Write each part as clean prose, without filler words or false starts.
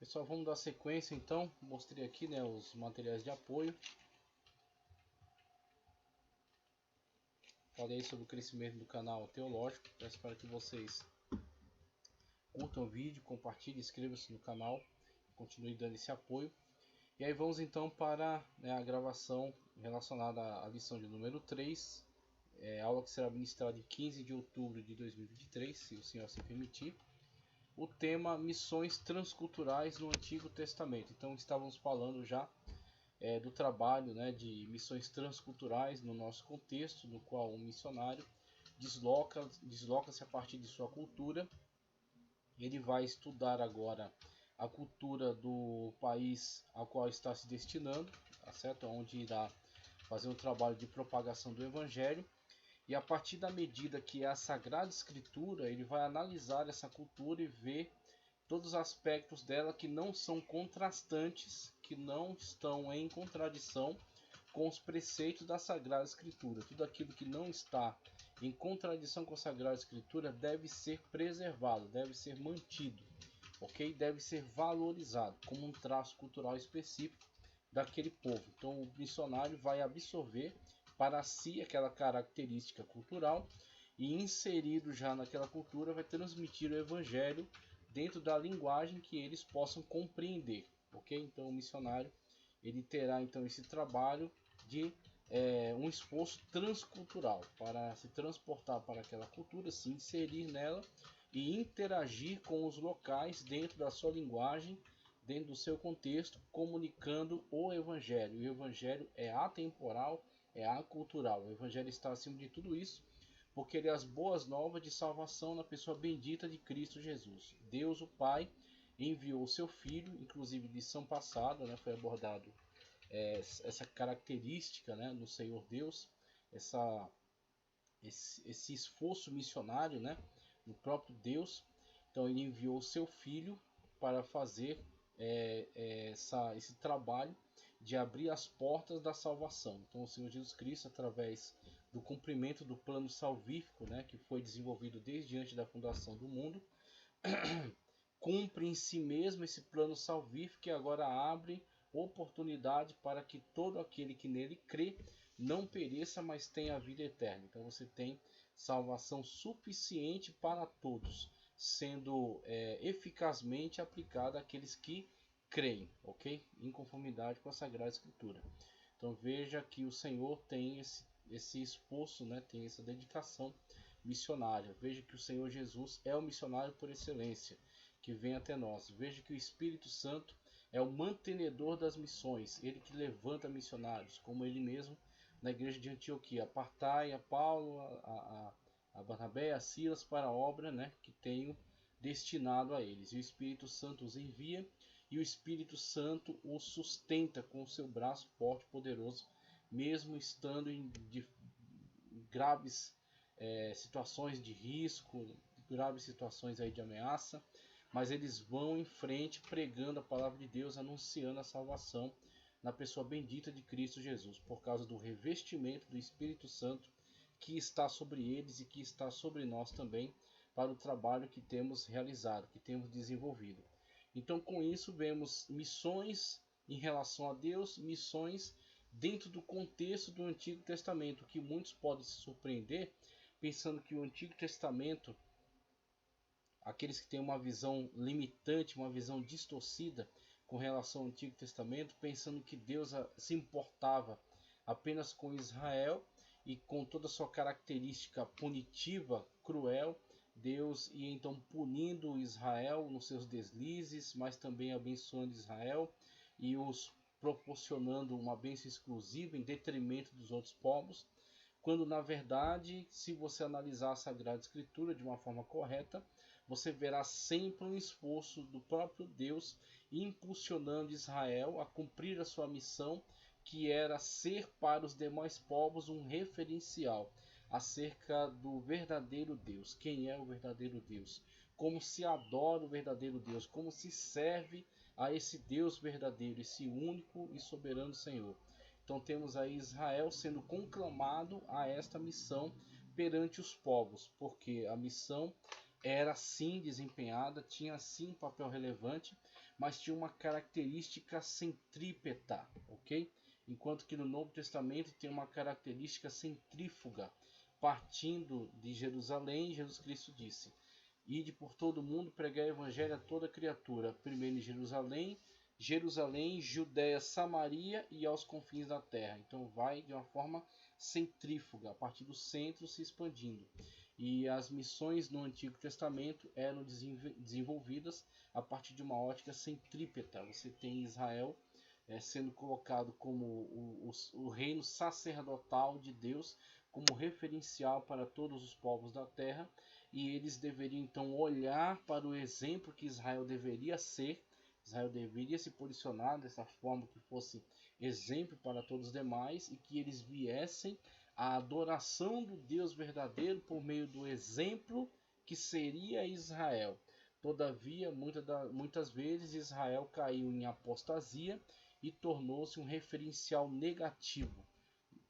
Pessoal, vamos dar sequência então. Mostrei aqui, né, os materiais de apoio. Falei sobre o crescimento do canal teológico. Eu espero que vocês curtam o vídeo, compartilhem, inscrevam-se no canal, continue dando esse apoio. E aí vamos então para, né, a gravação relacionada à lição de número 3, aula que será ministrada em 15 de outubro de 2023, se o Senhor se permitir. O tema missões transculturais no Antigo Testamento. Então estávamos falando já do trabalho, né, de missões transculturais no nosso contexto, no qual um missionário desloca-se a partir de sua cultura. Ele vai estudar agora a cultura do país ao qual está se destinando, tá certo? Onde irá fazer um trabalho de propagação do Evangelho. E a partir da medida que é a Sagrada Escritura, ele vai analisar essa cultura e ver todos os aspectos dela que não são contrastantes, que não estão em contradição com os preceitos da Sagrada Escritura. Tudo aquilo que não está em contradição com a Sagrada Escritura deve ser preservado, deve ser mantido, ok? Deve ser valorizado como um traço cultural específico daquele povo. Então o missionário vai absorver para si aquela característica cultural e, inserido já naquela cultura, vai transmitir o Evangelho dentro da linguagem que eles possam compreender, ok? Então o missionário ele terá então esse trabalho de um esforço transcultural para se transportar para aquela cultura, se inserir nela e interagir com os locais dentro da sua linguagem, dentro do seu contexto, comunicando o Evangelho. O Evangelho é atemporal, é acultural. O Evangelho está acima de tudo isso, porque ele é as boas novas de salvação na pessoa bendita de Cristo Jesus. Deus, o Pai, enviou o seu Filho, inclusive lição passada, né, foi abordado essa característica, né, no Senhor Deus, esse esforço missionário, né, no próprio Deus. Então ele enviou o seu Filho para fazer esse trabalho de abrir as portas da salvação. Então o Senhor Jesus Cristo, através do cumprimento do plano salvífico, né, que foi desenvolvido desde antes da fundação do mundo, cumpre em si mesmo esse plano salvífico que agora abre oportunidade para que todo aquele que nele crê não pereça, mas tenha a vida eterna. Então você tem salvação suficiente para todos, sendo eficazmente aplicada àqueles que creem, ok? Em conformidade com a Sagrada Escritura. Então veja que o Senhor tem esse esforço, né? Tem essa dedicação missionária. Veja que o Senhor Jesus é o missionário por excelência que vem até nós. Veja que o Espírito Santo é o mantenedor das missões, ele que levanta missionários, como ele mesmo na igreja de Antioquia. Apartai a Paulo, a Barnabé, a Silas para a obra, né, que tenho destinado a eles. E o Espírito Santo os envia e o Espírito Santo os sustenta com o seu braço forte e poderoso, mesmo estando em graves situações de risco, graves situações aí de ameaça, mas eles vão em frente pregando a palavra de Deus, anunciando a salvação na pessoa bendita de Cristo Jesus, por causa do revestimento do Espírito Santo que está sobre eles e que está sobre nós também, para o trabalho que temos realizado, que temos desenvolvido. Então com isso vemos missões em relação a Deus, missões dentro do contexto do Antigo Testamento, que muitos podem se surpreender pensando que o Antigo Testamento, aqueles que têm uma visão limitante, uma visão distorcida com relação ao Antigo Testamento, pensando que Deus se importava apenas com Israel e com toda a sua característica punitiva, cruel, Deus ia então punindo Israel nos seus deslizes, mas também abençoando Israel e os proporcionando uma bênção exclusiva em detrimento dos outros povos, quando na verdade, se você analisar a Sagrada Escritura de uma forma correta, você verá sempre um esforço do próprio Deus impulsionando Israel a cumprir a sua missão, que era ser para os demais povos um referencial acerca do verdadeiro Deus. Quem é o verdadeiro Deus? Como se adora o verdadeiro Deus? Como se serve a esse Deus verdadeiro, esse único e soberano Senhor? Então temos aí Israel sendo conclamado a esta missão perante os povos, porque a missão era sim desempenhada, tinha sim um papel relevante, mas tinha uma característica centrípeta, ok? Enquanto que no Novo Testamento tem uma característica centrífuga. Partindo de Jerusalém, Jesus Cristo disse: Ide por todo mundo, pregai o evangelho a toda criatura, primeiro em Jerusalém, Judéia, Samaria e aos confins da terra. Então vai de uma forma centrífuga, a partir do centro se expandindo. E as missões no Antigo Testamento eram desenvolvidas a partir de uma ótica centrípeta. Você tem Israel sendo colocado como o reino sacerdotal de Deus, como referencial para todos os povos da terra, e eles deveriam então olhar para o exemplo que Israel deveria ser. Israel deveria se posicionar dessa forma que fosse exemplo para todos os demais, e que eles viessem a adoração do Deus verdadeiro por meio do exemplo que seria Israel. Todavia, muitas vezes Israel caiu em apostasia e tornou-se um referencial negativo,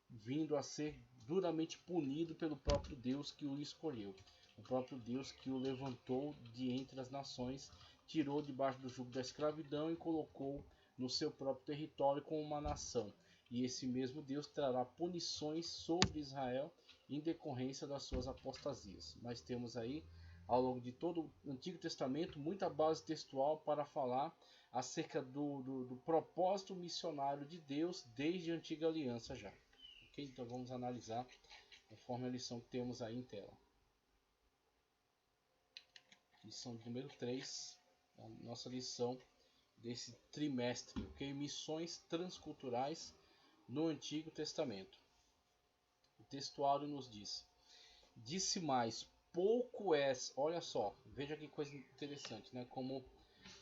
vindo a ser duramente punido pelo próprio Deus que o escolheu, o próprio Deus que o levantou de entre as nações, tirou debaixo do jugo da escravidão e colocou no seu próprio território como uma nação. E esse mesmo Deus trará punições sobre Israel em decorrência das suas apostasias. Nós temos aí, ao longo de todo o Antigo Testamento, muita base textual para falar acerca do propósito missionário de Deus desde a Antiga Aliança já. Ok? Então vamos analisar conforme a lição que temos aí em tela. Lição número 3, a nossa lição desse trimestre, ok? Missões transculturais no Antigo Testamento. O textuário nos diz: disse mais, pouco és. Olha só, veja que coisa interessante, né? Como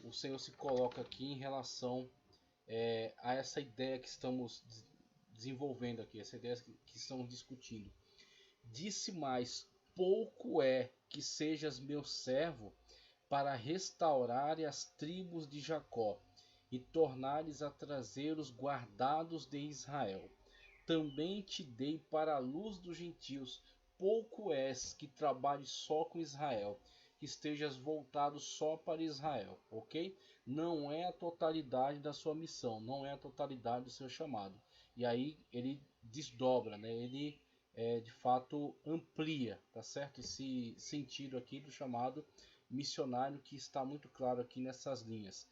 o Senhor se coloca aqui em relação a essa ideia que estamos desenvolvendo aqui, essa ideia que estamos discutindo. Disse mais, pouco é que sejas meu servo para restaurar as tribos de Jacó e tornares a trazer os guardados de Israel. Também te dei para a luz dos gentios. Pouco és que trabalhes só com Israel, que estejas voltado só para Israel, ok? Não é a totalidade da sua missão, não é a totalidade do seu chamado. E aí ele desdobra, né? Ele de fato amplia, tá certo? Esse sentido aqui do chamado missionário que está muito claro aqui nessas linhas.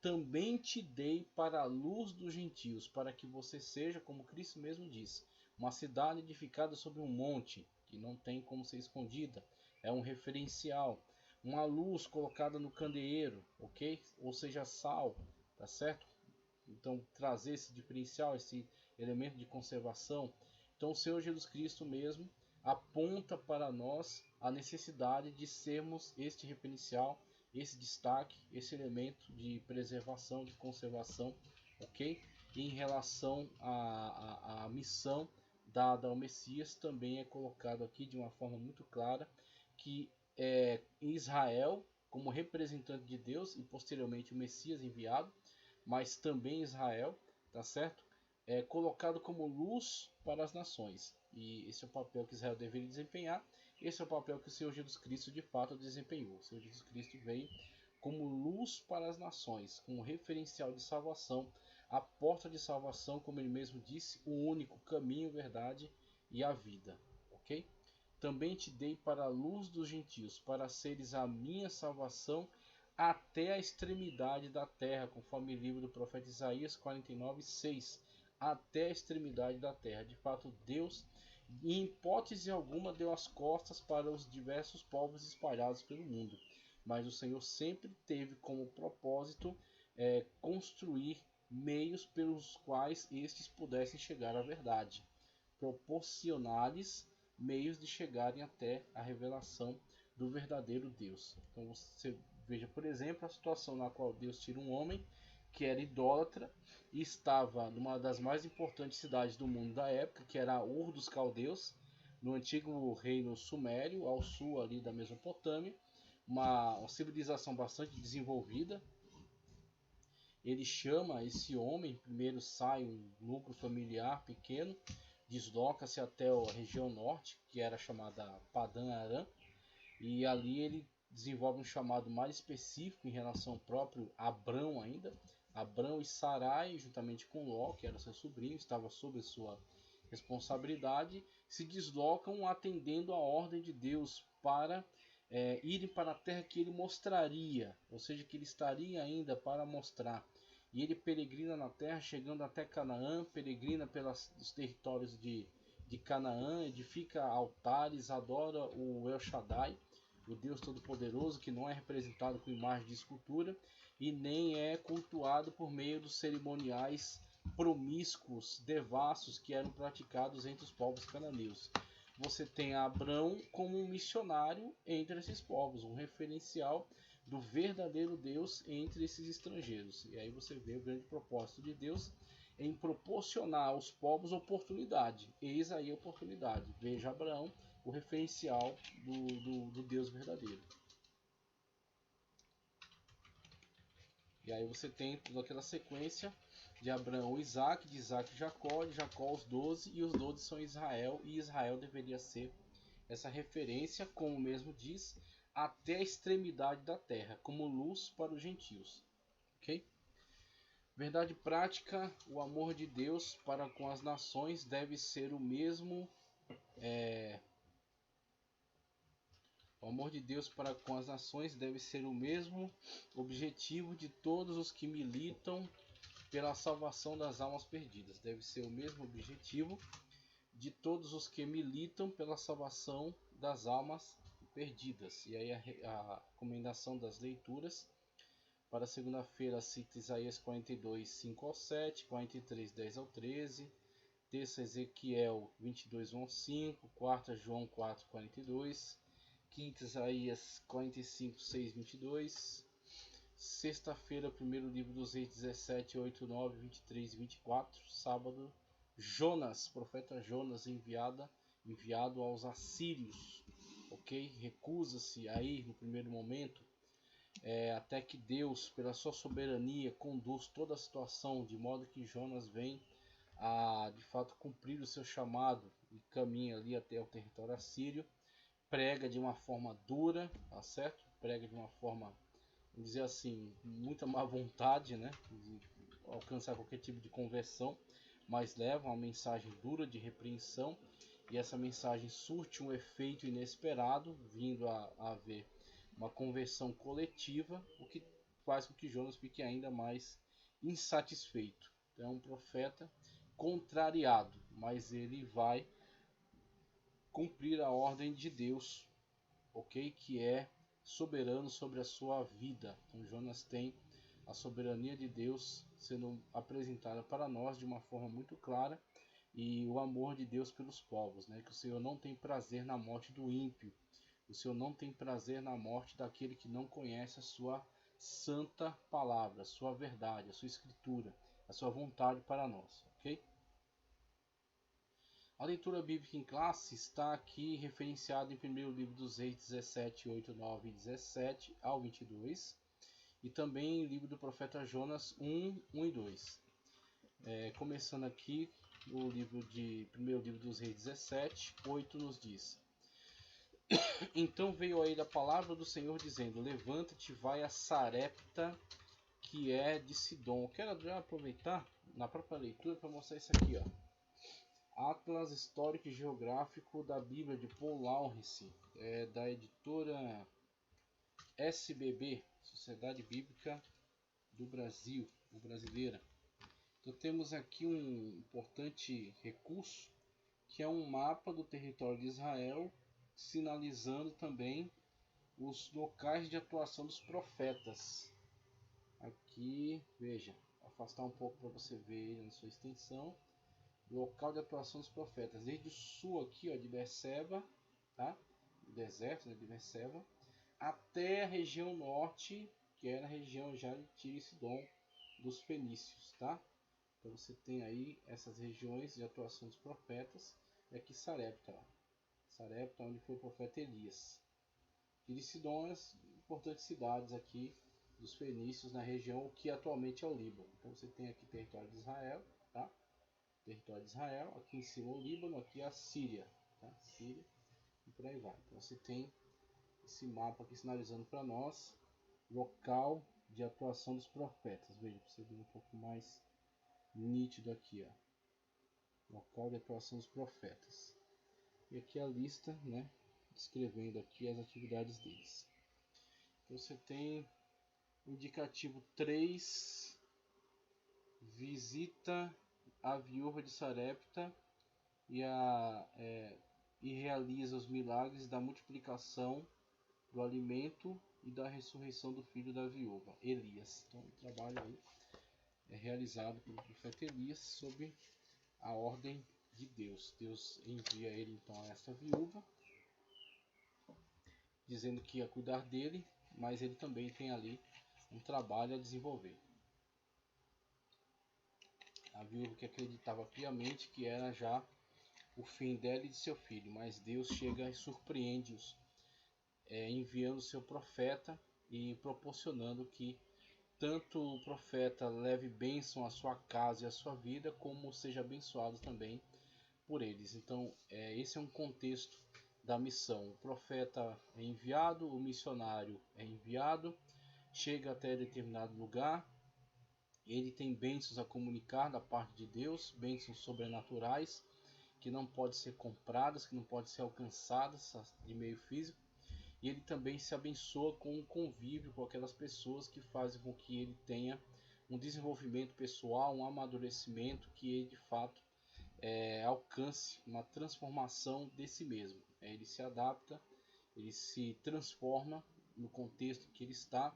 Também te dei para a luz dos gentios, para que você seja, como Cristo mesmo disse, uma cidade edificada sobre um monte, que não tem como ser escondida, é um referencial, uma luz colocada no candeeiro, ok? Ou seja, sal, tá certo? Então trazer esse diferencial, esse elemento de conservação. Então o Senhor Jesus Cristo mesmo aponta para nós a necessidade de sermos este referencial, esse destaque, esse elemento de preservação, de conservação, ok? E em relação à missão dada ao Messias, também é colocado aqui de uma forma muito clara que Israel, como representante de Deus e posteriormente o Messias enviado, mas também Israel, tá certo? É colocado como luz para as nações. E esse é o papel que Israel deveria desempenhar. Esse é o papel que o Senhor Jesus Cristo de fato desempenhou. O Senhor Jesus Cristo veio como luz para as nações, como referencial de salvação, a porta de salvação, como ele mesmo disse, o único caminho, verdade e a vida. Ok? Também te dei para a luz dos gentios, para seres a minha salvação até a extremidade da terra, conforme o livro do profeta Isaías 49:6. Até a extremidade da terra. De fato, Deus, em hipótese alguma, deu as costas para os diversos povos espalhados pelo mundo. Mas o Senhor sempre teve como propósito construir meios pelos quais estes pudessem chegar à verdade, proporcionar-lhes meios de chegarem até a revelação do verdadeiro Deus. Então você veja, por exemplo, a situação na qual Deus tira um homem que era idólatra e estava numa das mais importantes cidades do mundo da época, que era Ur dos Caldeus, no antigo reino sumério, ao sul ali da Mesopotâmia, uma civilização bastante desenvolvida. Ele chama esse homem, primeiro sai um núcleo familiar pequeno, desloca-se até a região norte, que era chamada Padã Arã, E ali ele desenvolve um chamado mais específico em relação ao próprio Abrão ainda. Abrão e Sarai, juntamente com Ló, que era seu sobrinho, estava sob a sua responsabilidade, se deslocam atendendo a ordem de Deus para irem para a terra que ele mostraria, ou seja, que ele estaria ainda para mostrar. E ele peregrina na terra, chegando até Canaã, peregrina pelos territórios de Canaã, edifica altares, adora o El Shaddai, o Deus Todo-Poderoso, que não é representado com imagem de escultura e nem é cultuado por meio dos cerimoniais promíscuos, devassos que eram praticados entre os povos cananeus. Você tem Abrão como um missionário entre esses povos, um referencial do verdadeiro Deus entre esses estrangeiros. E aí você vê o grande propósito de Deus em proporcionar aos povos oportunidade. Eis aí a oportunidade. Veja Abraão, o referencial do Deus verdadeiro. E aí você tem toda aquela sequência de Abraão, Isaac, de Isaac, Jacó, de Jacó os 12, e os 12 são Israel, e Israel deveria ser essa referência, como mesmo diz, até a extremidade da terra, como luz para os gentios. Ok? Verdade prática, o amor de Deus para com as nações deve ser o mesmo. O amor de Deus para com as nações deve ser o mesmo objetivo de todos os que militam pela salvação das almas perdidas. Deve ser o mesmo objetivo de todos os que militam pela salvação das almas perdidas. E aí a recomendação das leituras para segunda-feira cita Isaías 42, 5 ao 7, 43, 10 ao 13, terça Ezequiel 22, 1 ao 5, quarta João 4, 42, quinta Isaías 45, 6, 22, sexta-feira primeiro livro dos Reis 17, 8, 9, 23 e 24, sábado Jonas, profeta Jonas enviado aos assírios, ok? Recusa-se a ir no primeiro momento, até que Deus, pela sua soberania, conduz toda a situação, de modo que Jonas vem a, de fato, cumprir o seu chamado e caminha ali até o território assírio, prega de uma forma dura, tá certo? Prega de uma forma, vamos dizer assim, muita má vontade, né? De alcançar qualquer tipo de conversão, mas leva uma mensagem dura de repreensão, e essa mensagem surte um efeito inesperado, vindo a haver uma conversão coletiva, o que faz com que Jonas fique ainda mais insatisfeito. Então, é um profeta contrariado, mas ele vai cumprir a ordem de Deus, ok? Que é soberano sobre a sua vida. Então, Jonas tem a soberania de Deus sendo apresentada para nós de uma forma muito clara, e o amor de Deus pelos povos, né? Que o Senhor não tem prazer na morte do ímpio, o Senhor não tem prazer na morte daquele que não conhece a sua santa palavra, a sua verdade, a sua escritura, a sua vontade para nós, ok? A leitura bíblica em classe está aqui referenciada em 1º livro dos Reis 17, 8, 9 e 17 ao 22, e também em livro do profeta Jonas 1, 1 e 2. Começando aqui no livro de 1º livro dos Reis 17, 8 nos diz: Então veio a ele a palavra do Senhor dizendo: Levanta-te, vai a Sarepta, que é de Sidom. Eu quero já aproveitar na própria leitura para mostrar isso aqui, ó. Atlas Histórico e Geográfico da Bíblia de Paul Lawrence, da editora SBB, Sociedade Bíblica do Brasil, brasileira. Então temos aqui um importante recurso, que é um mapa do território de Israel, sinalizando também os locais de atuação dos profetas. Aqui, veja, afastar um pouco para você ver ele na sua extensão. Local de atuação dos profetas, desde o sul aqui, ó, de Berseba, tá? O deserto, né, de Berseba, até a região norte, que era a região já de Tiro e Sidom, dos fenícios, tá? Então você tem aí essas regiões de atuação dos profetas, e aqui Sarepta, ó. Sarepta, onde foi o profeta Elias. Tiro e Sidom, as importantes cidades aqui dos fenícios na região, o que atualmente é o Líbano. Então você tem aqui território de Israel, tá? Território de Israel, aqui em cima o Líbano, aqui a Síria, tá? Síria, e por aí vai. Então você tem esse mapa aqui sinalizando para nós local de atuação dos profetas. Veja, para você ver um pouco mais nítido aqui, ó. Local de atuação dos profetas. E aqui a lista, né, descrevendo aqui as atividades deles. Então você tem indicativo 3, visita a viúva de Sarepta e realiza os milagres da multiplicação do alimento e da ressurreição do filho da viúva, Elias. Então o trabalho aí é realizado pelo profeta Elias sob a ordem de Deus. Deus envia ele então a essa viúva, dizendo que ia cuidar dele, mas ele também tem ali um trabalho a desenvolver. A viúva que acreditava piamente que era já o fim dela e de seu filho, mas Deus chega e surpreende-os, enviando seu profeta e proporcionando que tanto o profeta leve bênção à sua casa e à sua vida, como seja abençoado também por eles. Então, esse é um contexto da missão. O profeta é enviado, o missionário é enviado, chega até determinado lugar, ele tem bênçãos a comunicar da parte de Deus, bênçãos sobrenaturais, que não podem ser compradas, que não podem ser alcançadas de meio físico. E ele também se abençoa com um convívio com aquelas pessoas que fazem com que ele tenha um desenvolvimento pessoal, um amadurecimento, que ele de fato alcance uma transformação de si mesmo. Ele se adapta, ele se transforma no contexto que ele está,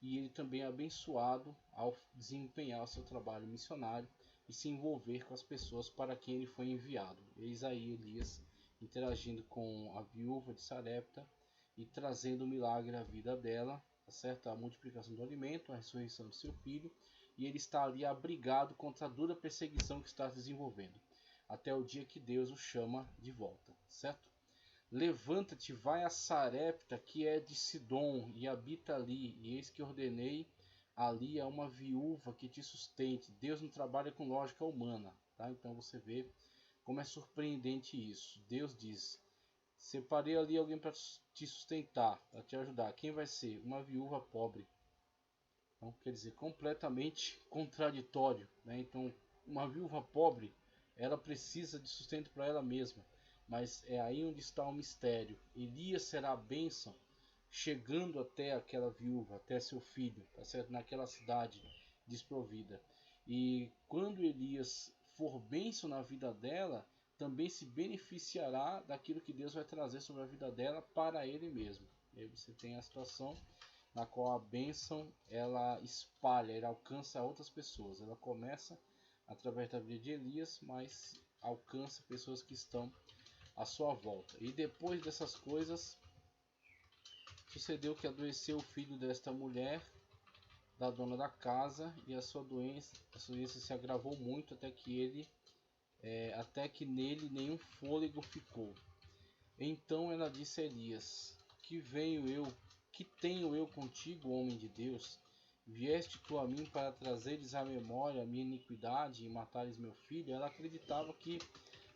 e ele também é abençoado ao desempenhar o seu trabalho missionário e se envolver com as pessoas para quem ele foi enviado. Eis aí Elias interagindo com a viúva de Sarepta e trazendo o milagre à vida dela, tá certo? A multiplicação do alimento, a ressurreição do seu filho, e ele está ali abrigado contra a dura perseguição que está se desenvolvendo, até o dia que Deus o chama de volta, certo? Levanta-te, vai a Sarepta, que é de Sidom, e habita ali, e eis que ordenei ali a uma viúva que te sustente. Deus não trabalha com lógica humana, tá? Então você vê como é surpreendente isso. Deus diz: separei ali alguém para te sustentar, para te ajudar. Quem vai ser? Uma viúva pobre. Então, quer dizer, completamente contraditório, né? Então, uma viúva pobre, ela precisa de sustento para ela mesma. Mas é aí onde está o mistério. Elias será a bênção, chegando até aquela viúva, até seu filho, tá certo? Naquela cidade desprovida. E quando Elias for bênção na vida dela, também se beneficiará daquilo que Deus vai trazer sobre a vida dela para ele mesmo. E aí você tem a situação na qual a bênção ela espalha, ela alcança outras pessoas. Ela começa através da vida de Elias, mas alcança pessoas que estão à sua volta. E depois dessas coisas, sucedeu que adoeceu o filho desta mulher, da dona da casa, e a sua doença se agravou muito até que nele nenhum fôlego ficou. Então ela disse a Elias: que tenho eu contigo, homem de Deus? Vieste tu a mim para trazeres à memória a minha iniquidade e matares meu filho? Ela acreditava que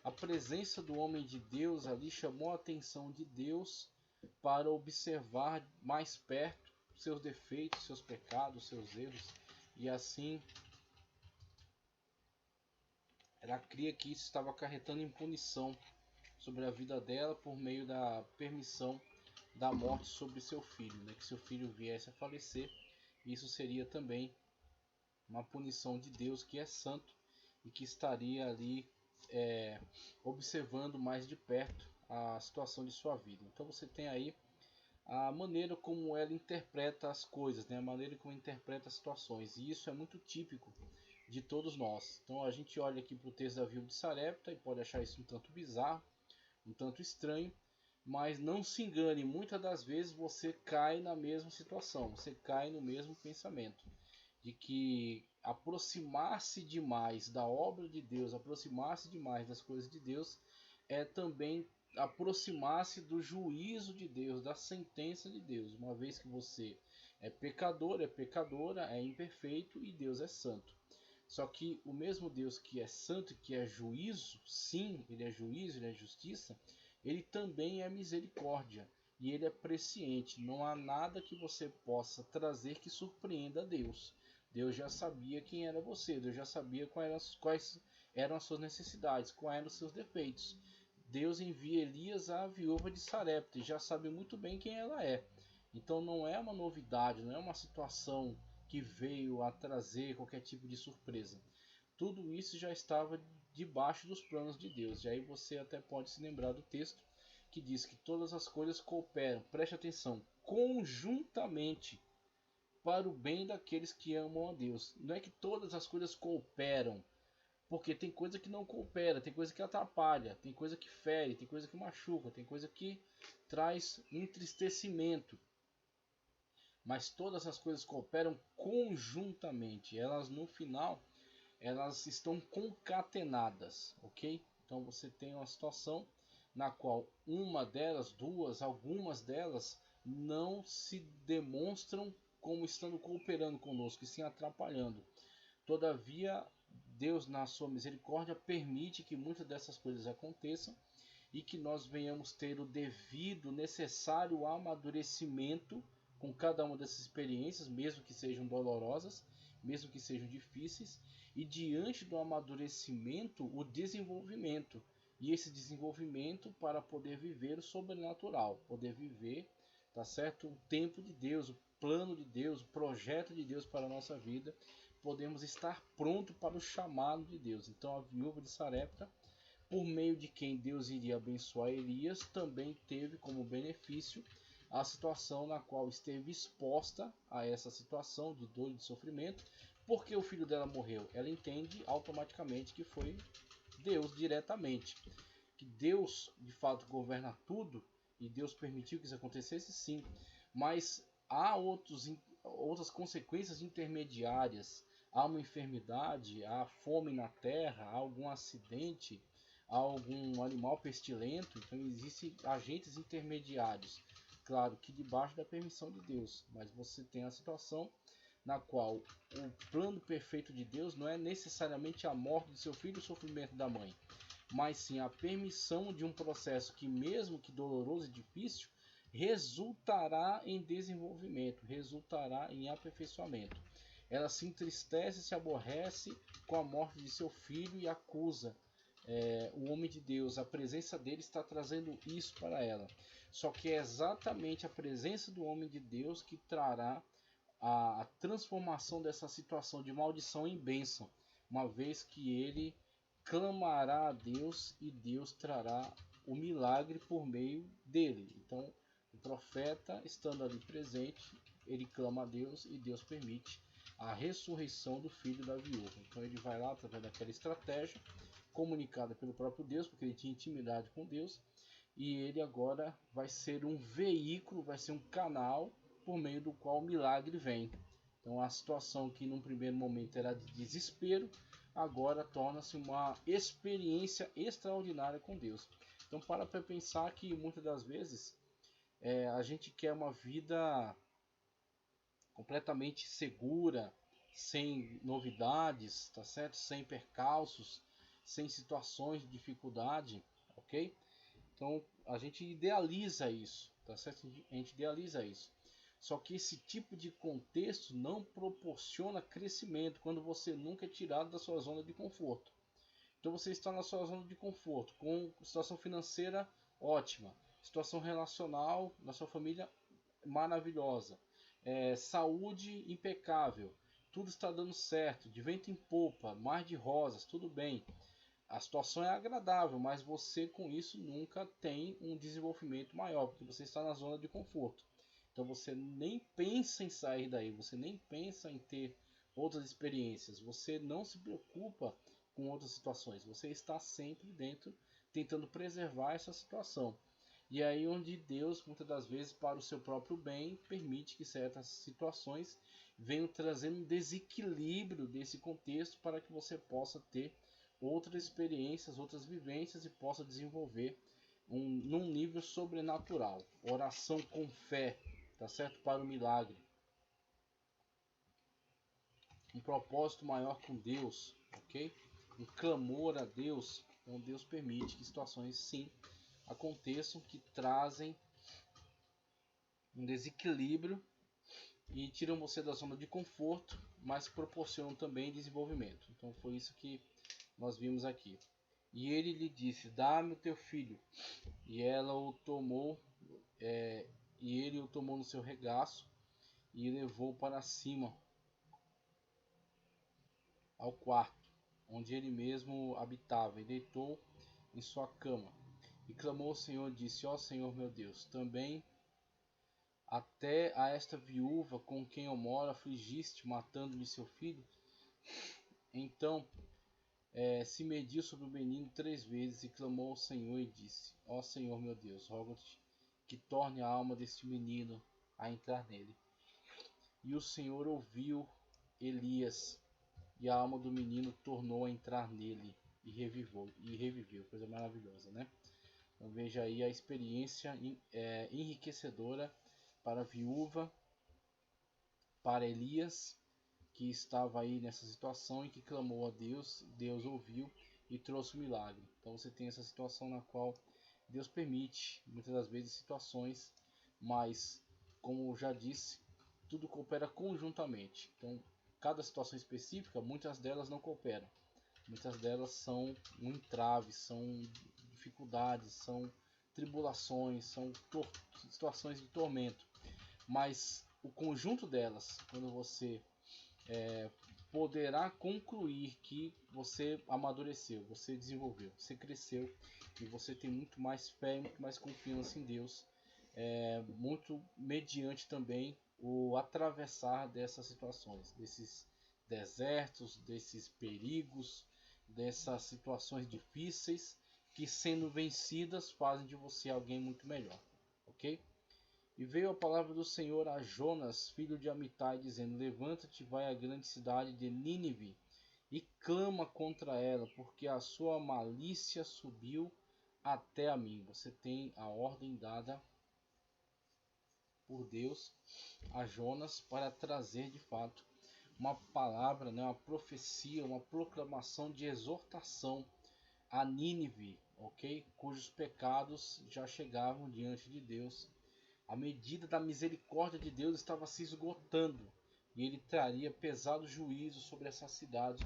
a presença do homem de Deus ali chamou a atenção de Deus para observar mais perto seus defeitos, seus pecados, seus erros, e assim ela cria que isso estava acarretando em punição sobre a vida dela por meio da permissão da morte sobre seu filho, né? Que seu filho viesse a falecer. Isso seria também uma punição de Deus, que é santo e que estaria ali observando mais de perto a situação de sua vida. Então você tem aí a maneira como ela interpreta as coisas, né? A maneira como interpreta as situações, e isso é muito típico de todos nós. Então a gente olha aqui para o texto da viúva de Sarepta e pode achar isso um tanto bizarro, um tanto estranho, mas não se engane, muitas das vezes você cai na mesma situação, você cai no mesmo pensamento, de que aproximar-se demais da obra de Deus, aproximar-se demais das coisas de Deus, é também aproximar-se do juízo de Deus, da sentença de Deus, uma vez que você é pecador, é pecadora, é imperfeito e Deus é santo. Só que o mesmo Deus que é santo e que é juízo, sim, ele é juízo, ele é justiça, ele também é misericórdia. e ele é presciente. Não há nada que você possa trazer que surpreenda a Deus. Deus já sabia quem era você, Deus já sabia quais eram as suas necessidades, quais eram os seus defeitos. Deus envia Elias à viúva de Sarepta e já sabe muito bem quem ela é. Então não é uma novidade, não é uma situação que veio a trazer qualquer tipo de surpresa. Tudo isso já estava debaixo dos planos de Deus. E aí você até pode se lembrar do texto que diz que todas as coisas cooperam, preste atenção, conjuntamente para o bem daqueles que amam a Deus. Não é que todas as coisas cooperam, porque tem coisa que não coopera, tem coisa que atrapalha, tem coisa que fere, tem coisa que machuca, tem coisa que traz entristecimento. Mas todas as coisas cooperam conjuntamente. Elas no final, elas estão concatenadas, ok? Então você tem uma situação na qual uma delas, duas, algumas delas não se demonstram como estando cooperando conosco, e sim atrapalhando. Todavia, Deus, na sua misericórdia, permite que muitas dessas coisas aconteçam e que nós venhamos ter o devido, necessário amadurecimento com cada uma dessas experiências, mesmo que sejam dolorosas, mesmo que sejam difíceis, e diante do amadurecimento, o desenvolvimento. E esse desenvolvimento para poder viver o sobrenatural, poder viver, tá certo? O tempo de Deus, o plano de Deus, o projeto de Deus para a nossa vida, podemos estar pronto para o chamado de Deus. Então a viúva de Sarepta, por meio de quem Deus iria abençoar Elias, também teve como benefício a situação na qual esteve exposta a essa situação de dor e de sofrimento, porque o filho dela morreu. Ela entende automaticamente que foi Deus diretamente, que Deus de fato governa tudo e Deus permitiu que isso acontecesse, sim, mas há outras consequências intermediárias. Há uma enfermidade, há fome na terra, há algum acidente, há algum animal pestilento. Então existem agentes intermediários, claro que debaixo da permissão de Deus, mas você tem a situação na qual o plano perfeito de Deus não é necessariamente a morte de seu filho e o sofrimento da mãe, mas sim a permissão de um processo que, mesmo que doloroso e difícil, resultará em desenvolvimento, resultará em aperfeiçoamento. Ela se entristece, se aborrece com a morte de seu filho e acusa o homem de Deus. A presença dele está trazendo isso para ela. Só que é exatamente a presença do homem de Deus que trará a transformação dessa situação de maldição em bênção, uma vez que ele clamará a Deus e Deus trará o milagre por meio dele. Então, o profeta, estando ali presente, ele clama a Deus e Deus permite a ressurreição do filho da viúva. Então ele vai lá através daquela estratégia comunicada pelo próprio Deus, porque ele tinha intimidade com Deus, e ele agora vai ser um veículo, vai ser um canal por meio do qual o milagre vem. Então a situação que num primeiro momento era de desespero, agora torna-se uma experiência extraordinária com Deus. Então para pensar que muitas das vezes a gente quer uma vida completamente segura, sem novidades, tá certo? Sem percalços, sem situações de dificuldade, ok? Então a gente idealiza isso, tá certo? A gente idealiza isso. Só que esse tipo de contexto não proporciona crescimento quando você nunca é tirado da sua zona de conforto. Então você está na sua zona de conforto, com situação financeira ótima, situação relacional na sua família maravilhosa, saúde impecável, tudo está dando certo, de vento em popa, mar de rosas, tudo bem. A situação é agradável, mas você com isso nunca tem um desenvolvimento maior, porque você está na zona de conforto. Então você nem pensa em sair daí, você nem pensa em ter outras experiências, você não se preocupa com outras situações, você está sempre dentro, tentando preservar essa situação. E aí onde Deus, muitas das vezes, para o seu próprio bem, permite que certas situações venham trazendo um desequilíbrio desse contexto para que você possa ter outras experiências, outras vivências e possa desenvolver num nível sobrenatural. Oração com fé, tá certo? Para o milagre. Um propósito maior com Deus, ok? Um clamor a Deus. Então Deus permite que situações sim aconteçam que trazem um desequilíbrio e tiram você da zona de conforto, mas proporcionam também desenvolvimento. Então foi isso que nós vimos aqui. E ele lhe disse: dá-me o teu filho. E ela o tomou, e ele o tomou no seu regaço e levou para cima ao quarto, onde ele mesmo habitava, e deitou em sua cama. E clamou ao Senhor e disse: ó Senhor meu Deus, também até a esta viúva com quem eu moro afligiste, matando-lhe seu filho? Então se mediu sobre o menino 3 vezes e clamou ao Senhor e disse: ó Senhor meu Deus, rogo-te que torne a alma deste menino a entrar nele. E o Senhor ouviu Elias, e a alma do menino tornou a entrar nele e reviveu. Coisa maravilhosa, né? Então veja aí a experiência enriquecedora para a viúva, para Elias, que estava aí nessa situação e que clamou a Deus. Deus ouviu e trouxe o milagre. Então você tem essa situação na qual Deus permite, muitas das vezes, situações, mas, como eu já disse, tudo coopera conjuntamente. Então, cada situação específica, muitas delas não cooperam. Muitas delas são um entrave, são dificuldades, são tribulações, são situações de tormento. Mas o conjunto delas, quando você poderá concluir que você amadureceu, você desenvolveu, você cresceu e você tem muito mais fé, muito mais confiança em Deus, muito mediante também o atravessar dessas situações, desses desertos, desses perigos, dessas situações difíceis que, sendo vencidas, fazem de você alguém muito melhor, ok? E veio a palavra do Senhor a Jonas, filho de Amitai, dizendo: levanta-te, vai à grande cidade de Nínive e clama contra ela, porque a sua malícia subiu até a mim. Você tem a ordem dada por Deus a Jonas para trazer de fato uma palavra, né, uma profecia, uma proclamação de exortação a Nínive, ok? Cujos pecados já chegavam diante de Deus. A medida da misericórdia de Deus estava se esgotando e ele traria pesado juízo sobre essa cidade.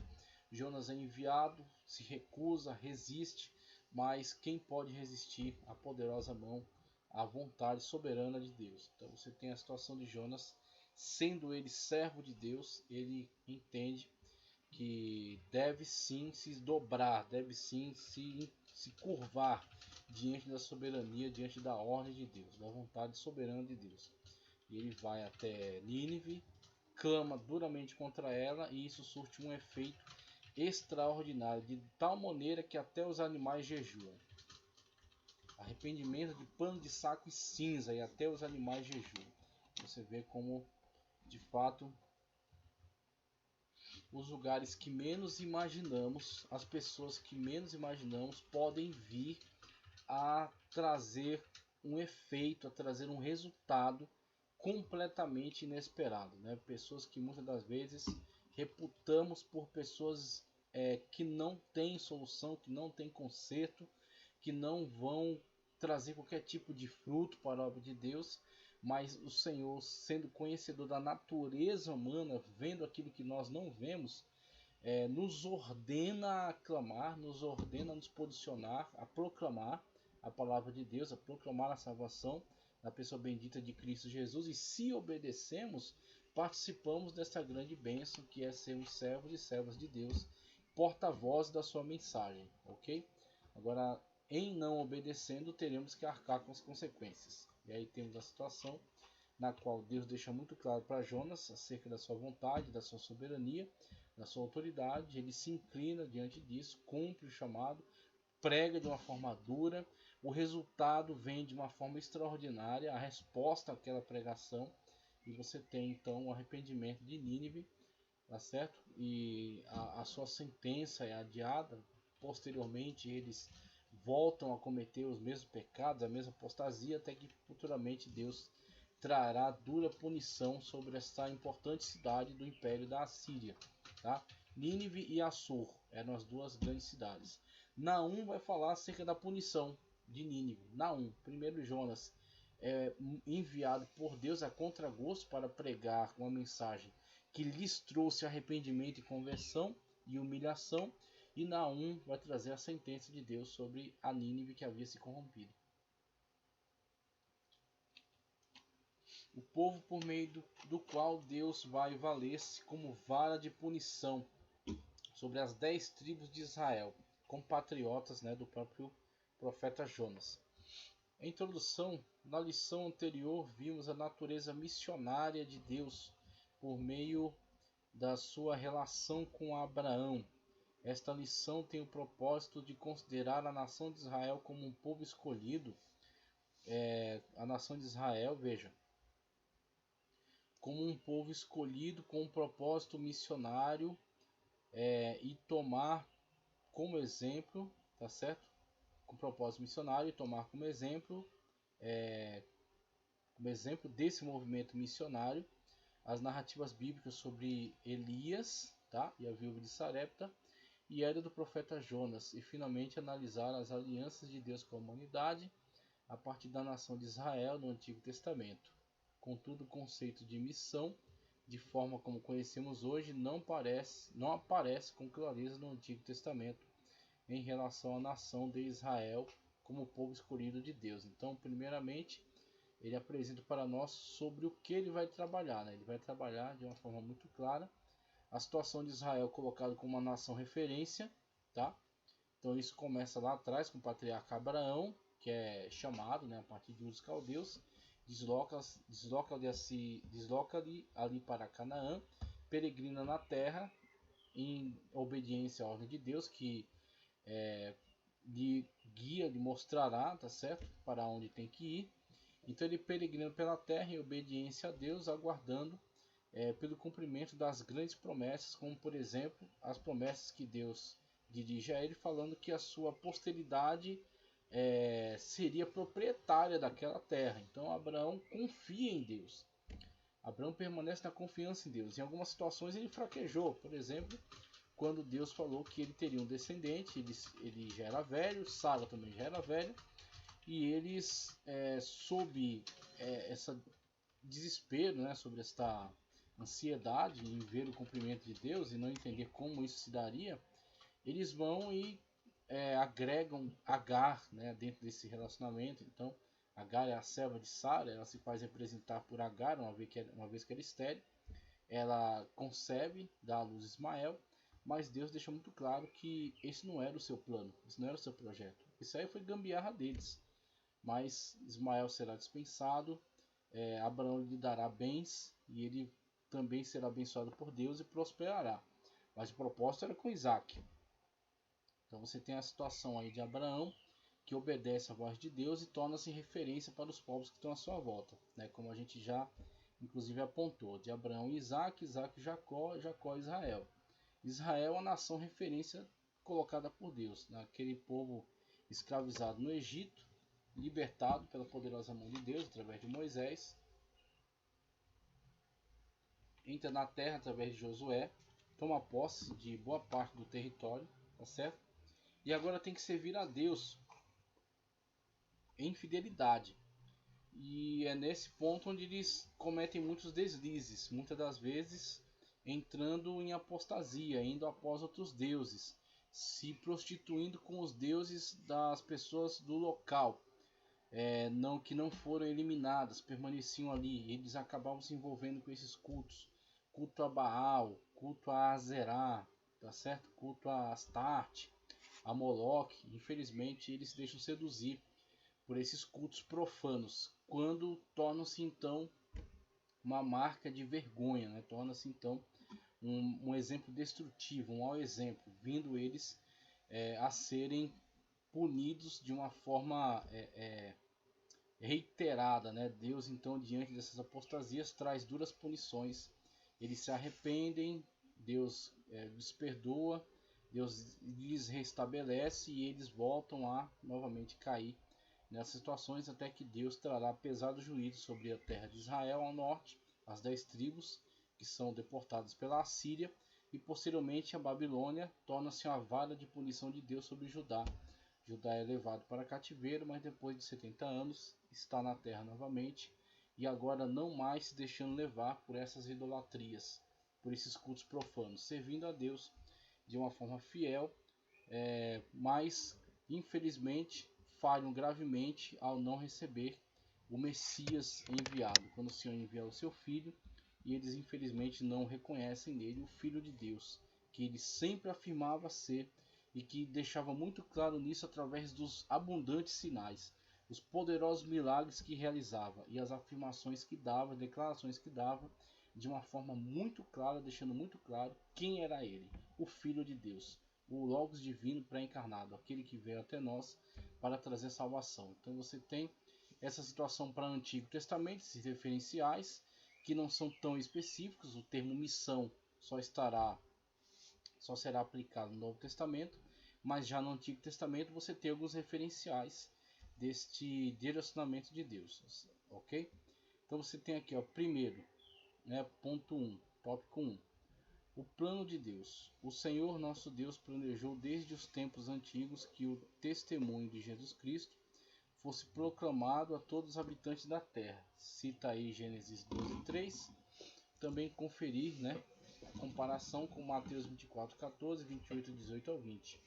Jonas é enviado, se recusa, resiste, mas quem pode resistir à poderosa mão, à vontade soberana de Deus? Então você tem a situação de Jonas, sendo ele servo de Deus, ele entende que deve sim se dobrar, deve sim se curvar diante da soberania, diante da ordem de Deus, da vontade soberana de Deus. E ele vai até Nínive, clama duramente contra ela, e isso surte um efeito extraordinário, de tal maneira que até os animais jejuam. Arrependimento de pano de saco e cinza, e até os animais jejuam. Você vê como, de fato, os lugares que menos imaginamos, as pessoas que menos imaginamos podem vir a trazer um efeito, a trazer um resultado completamente inesperado, né? Pessoas que muitas das vezes reputamos por pessoas que não têm solução, que não têm conserto, que não vão trazer qualquer tipo de fruto para a obra de Deus, mas o Senhor, sendo conhecedor da natureza humana, vendo aquilo que nós não vemos, nos ordena a clamar, nos ordena a nos posicionar, a proclamar a palavra de Deus, a proclamar a salvação da pessoa bendita de Cristo Jesus. E se obedecemos, participamos dessa grande bênção que é sermos servos e servas de Deus, porta-voz da sua mensagem, ok? Agora, em não obedecendo, teremos que arcar com as consequências. E aí temos a situação na qual Deus deixa muito claro para Jonas acerca da sua vontade, da sua soberania, da sua autoridade. Ele se inclina diante disso, cumpre o chamado, prega de uma forma dura, o resultado vem de uma forma extraordinária, a resposta àquela pregação, e você tem então o arrependimento de Nínive, tá certo? E a sua sentença é adiada. Posteriormente eles voltam a cometer os mesmos pecados, a mesma apostasia, até que futuramente Deus trará dura punição sobre esta importante cidade do Império da Assíria, tá? Nínive e Assur eram as duas grandes cidades. Naum vai falar acerca da punição de Nínive. Naum, primeiro Jonas, enviado por Deus a contragosto para pregar uma mensagem que lhes trouxe arrependimento e conversão e humilhação, e Naum vai trazer a sentença de Deus sobre a Nínive que havia se corrompido. O povo por meio do qual Deus vai valer-se como vara de punição sobre as 10 tribos de Israel, compatriotas, do próprio profeta Jonas. Em introdução, na lição anterior, vimos a natureza missionária de Deus por meio da sua relação com Abraão. Esta lição tem o propósito de considerar a nação de Israel como um povo escolhido. A nação de Israel, veja, como um povo escolhido com um propósito missionário, e tomar como exemplo, tá certo? Com propósito missionário e tomar como exemplo desse movimento missionário as narrativas bíblicas sobre Elias, tá? E a viúva de Sarepta, e a era do profeta Jonas, e finalmente analisar as alianças de Deus com a humanidade a partir da nação de Israel no Antigo Testamento. Contudo, o conceito de missão, de forma como conhecemos hoje, não aparece com clareza no Antigo Testamento em relação à nação de Israel como povo escolhido de Deus. Então, primeiramente, ele apresenta para nós sobre o que ele vai trabalhar. Ele vai trabalhar de uma forma muito clara a situação de Israel colocado como uma nação referência, tá? Então isso começa lá atrás com o patriarca Abraão, que é chamado, a partir de dos caldeus, desloca-lhe ali para Canaã, peregrina na terra em obediência à ordem de Deus, que lhe guia, lhe mostrará, tá certo? Para onde tem que ir. Então ele peregrina pela terra em obediência a Deus, aguardando pelo cumprimento das grandes promessas, como por exemplo as promessas que Deus dirige a ele, falando que a sua posteridade seria proprietária daquela terra. Então Abraão confia em Deus. Abraão permanece na confiança em Deus. Em algumas situações ele fraquejou, por exemplo, quando Deus falou que ele teria um descendente, ele já era velho, Sara também já era velha, e eles, sob esse desespero, sobre esta ansiedade em ver o cumprimento de Deus e não entender como isso se daria, eles vão e agregam Agar, dentro desse relacionamento. Então, Agar é a serva de Sara, ela se faz representar por Agar, uma vez que era estéril. Ela concebe, dá à luz Ismael, mas Deus deixa muito claro que esse não era o seu plano, esse não era o seu projeto. Isso aí foi gambiarra deles. Mas Ismael será dispensado, Abraão lhe dará bens e ele também será abençoado por Deus e prosperará. Mas o propósito era com Isaac. Então você tem a situação aí de Abraão, que obedece à voz de Deus e torna-se referência para os povos que estão à sua volta, como a gente já inclusive apontou, de Abraão e Isaac, Isaac e Jacó, Jacó e Israel. Israel é a nação referência colocada por Deus, aquele povo escravizado no Egito, libertado pela poderosa mão de Deus através de Moisés, entra na terra através de Josué, toma posse de boa parte do território, tá certo? E agora tem que servir a Deus em fidelidade. E é nesse ponto onde eles cometem muitos deslizes, muitas das vezes entrando em apostasia, indo após outros deuses, se prostituindo com os deuses das pessoas do local, que não foram eliminadas, permaneciam ali. Eles acabavam se envolvendo com esses cultos, culto a Baal, culto a Azerá, tá certo? Culto a Astarte, a Moloque. Infelizmente eles se deixam seduzir por esses cultos profanos, quando tornam-se então uma marca de vergonha, torna-se então um exemplo destrutivo, um mau exemplo, vindo eles a serem punidos de uma forma reiterada. Deus então, diante dessas apostasias, traz duras punições. Eles se arrependem, Deus lhes perdoa, Deus lhes restabelece e eles voltam a novamente cair nessas situações, até que Deus trará pesado juízo sobre a terra de Israel ao norte, as 10 tribos que são deportadas pela Assíria, e posteriormente a Babilônia torna-se uma vara de punição de Deus sobre Judá. Judá é levado para cativeiro, mas depois de 70 anos está na terra novamente, e agora não mais se deixando levar por essas idolatrias, por esses cultos profanos, servindo a Deus de uma forma fiel, mas infelizmente falham gravemente ao não receber o Messias enviado, quando o Senhor envia o seu Filho, e eles infelizmente não reconhecem nele o Filho de Deus, que ele sempre afirmava ser, e que deixava muito claro nisso através dos abundantes sinais, os poderosos milagres que realizava e as afirmações que dava, declarações que dava, de uma forma muito clara, deixando muito claro quem era ele, o Filho de Deus, o Logos divino pré-encarnado, aquele que veio até nós para trazer salvação. Então você tem essa situação para o Antigo Testamento, esses referenciais que não são tão específicos, o termo missão só será aplicado no Novo Testamento, mas já no Antigo Testamento você tem alguns referenciais deste direcionamento de Deus, ok? Então você tem aqui, ó, primeiro, né, ponto 1, tópico 1. O plano de Deus. O Senhor nosso Deus planejou desde os tempos antigos que o testemunho de Jesus Cristo fosse proclamado a todos os habitantes da terra. Cita aí Gênesis 12:3. Também conferir, né, comparação com Mateus 24:14, 28, 18 ao 20.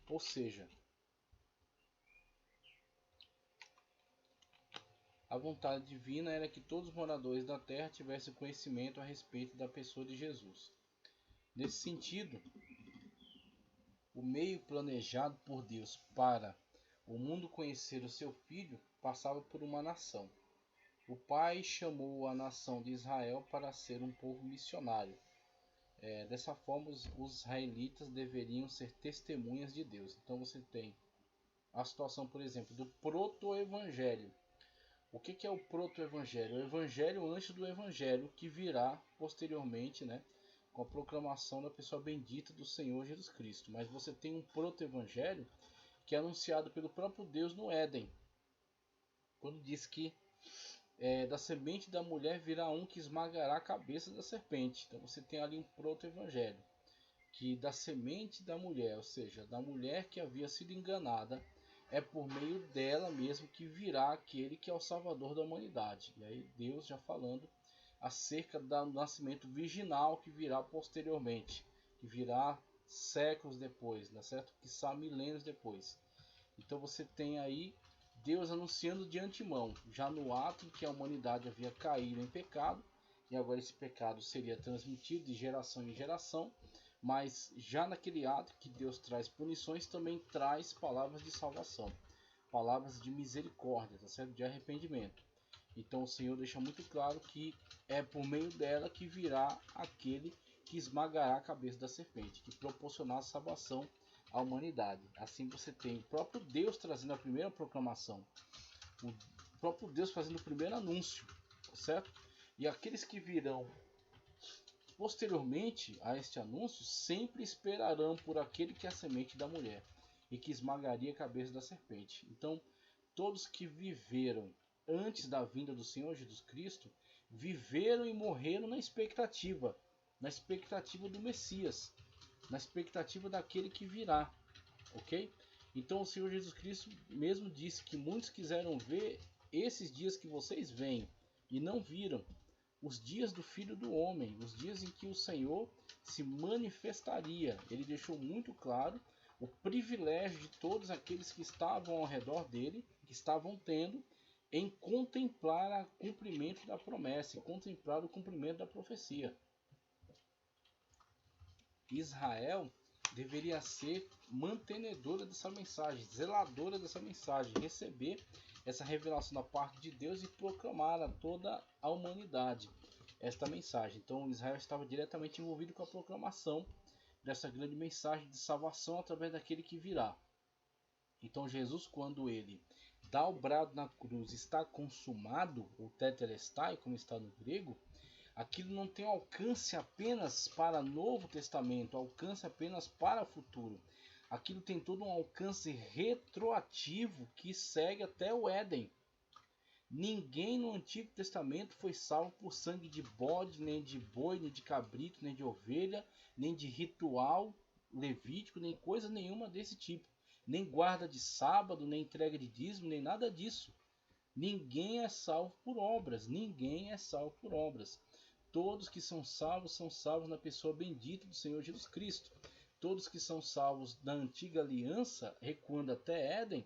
Ou seja, a vontade divina era que todos os moradores da terra tivessem conhecimento a respeito da pessoa de Jesus. Nesse sentido, o meio planejado por Deus para o mundo conhecer o seu Filho passava por uma nação. O Pai chamou a nação de Israel para ser um povo missionário. Dessa forma, os israelitas deveriam ser testemunhas de Deus. Então você tem a situação, por exemplo, do proto-evangelho. O que é o proto-evangelho? O evangelho antes do evangelho que virá posteriormente, né, com a proclamação da pessoa bendita do Senhor Jesus Cristo. Mas você tem um proto-evangelho que é anunciado pelo próprio Deus no Éden, quando diz que da semente da mulher virá um que esmagará a cabeça da serpente. Então você tem ali um proto-evangelho, que da semente da mulher, ou seja, da mulher que havia sido enganada, é por meio dela mesmo que virá aquele que é o Salvador da humanidade. E aí Deus já falando acerca do nascimento virginal que virá posteriormente, que virá séculos depois, né, certo? Quiçá milênios depois. Então você tem aí Deus anunciando de antemão, já no ato em que a humanidade havia caído em pecado, e agora esse pecado seria transmitido de geração em geração, mas já naquele ato que Deus traz punições, também traz palavras de salvação, palavras de misericórdia, tá certo? De arrependimento. Então o Senhor deixa muito claro que é por meio dela que virá aquele que esmagará a cabeça da serpente, que proporcionará salvação à humanidade. Assim você tem o próprio Deus trazendo a primeira proclamação, o próprio Deus fazendo o primeiro anúncio, certo? E aqueles que virão posteriormente a este anúncio sempre esperarão por aquele que é a semente da mulher e que esmagaria a cabeça da serpente. Então, todos que viveram antes da vinda do Senhor Jesus Cristo viveram e morreram na expectativa do Messias, na expectativa daquele que virá, ok? Então o Senhor Jesus Cristo mesmo disse que muitos quiseram ver esses dias que vocês veem e não viram, os dias do Filho do Homem, os dias em que o Senhor se manifestaria. Ele deixou muito claro o privilégio de todos aqueles que estavam ao redor dele, que estavam tendo, em contemplar o cumprimento da promessa, em contemplar o cumprimento da profecia. Israel deveria ser mantenedora dessa mensagem, zeladora dessa mensagem, receber essa revelação da parte de Deus e proclamar a toda a humanidade esta mensagem. Então Israel estava diretamente envolvido com a proclamação dessa grande mensagem de salvação através daquele que virá. Então Jesus, quando ele dá o brado na cruz, está consumado, o tetelestai, como está no grego, aquilo não tem alcance apenas para o Novo Testamento, alcance apenas para o futuro. Aquilo tem todo um alcance retroativo que segue até o Éden. Ninguém no Antigo Testamento foi salvo por sangue de bode, nem de boi, nem de cabrito, nem de ovelha, nem de ritual levítico, nem coisa nenhuma desse tipo. Nem guarda de sábado, nem entrega de dízimo, nem nada disso. Ninguém é salvo por obras, ninguém é salvo por obras. Todos que são salvos na pessoa bendita do Senhor Jesus Cristo. Todos que são salvos da antiga aliança, recuando até Éden,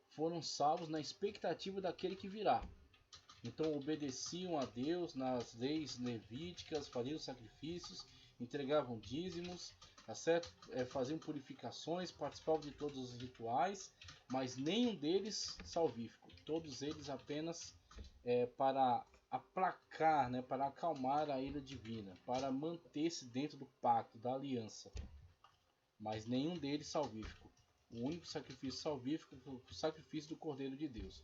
foram salvos na expectativa daquele que virá. Então obedeciam a Deus nas leis levíticas, faziam sacrifícios, entregavam dízimos, tá certo? Faziam purificações, participavam de todos os rituais, mas nenhum deles salvífico. Todos eles apenas para aplacar, né, para acalmar a ira divina, para manter-se dentro do pacto, da aliança. Mas nenhum deles salvífico. O único sacrifício salvífico foi o sacrifício do Cordeiro de Deus,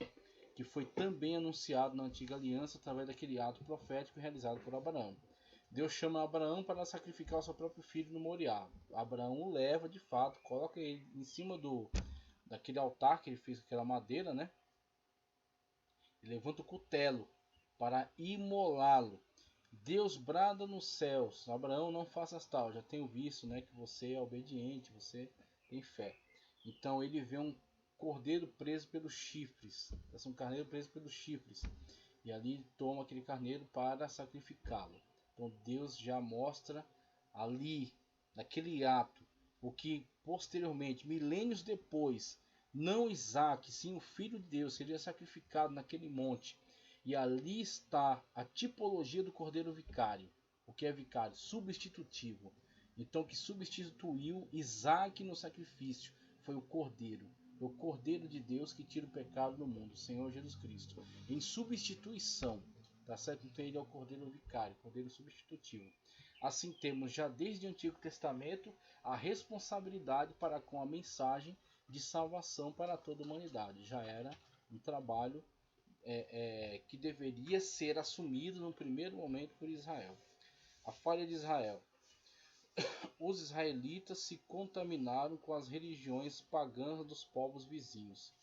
que foi também anunciado na antiga aliança através daquele ato profético realizado por Abraão. Deus chama Abraão para sacrificar o seu próprio filho no Moriá. Abraão o leva de fato, coloca ele em cima daquele altar que ele fez com aquela madeira, né? Ele levanta o cutelo para imolá-lo. Deus brada nos céus: Abraão, não faças tal. Já tenho visto, né, que você é obediente, você tem fé. Então ele vê um cordeiro preso pelos chifres, um carneiro preso pelos chifres, e ali toma aquele carneiro para sacrificá-lo. Então Deus já mostra ali, naquele ato, o que posteriormente, milênios depois, não Isaac, sim o Filho de Deus seria sacrificado naquele monte. E ali está a tipologia do cordeiro vicário. O que é vicário? Substitutivo. Então, que substituiu Isaac no sacrifício foi o cordeiro. O cordeiro de Deus que tira o pecado do mundo, o Senhor Jesus Cristo. Em substituição, tá certo? Então ele é o cordeiro vicário, cordeiro substitutivo. Assim temos já desde o Antigo Testamento a responsabilidade para com a mensagem de salvação para toda a humanidade. Já era um trabalho que deveria ser assumido no primeiro momento por Israel. A falha de Israel. Os israelitas se contaminaram com as religiões pagãs dos povos vizinhos,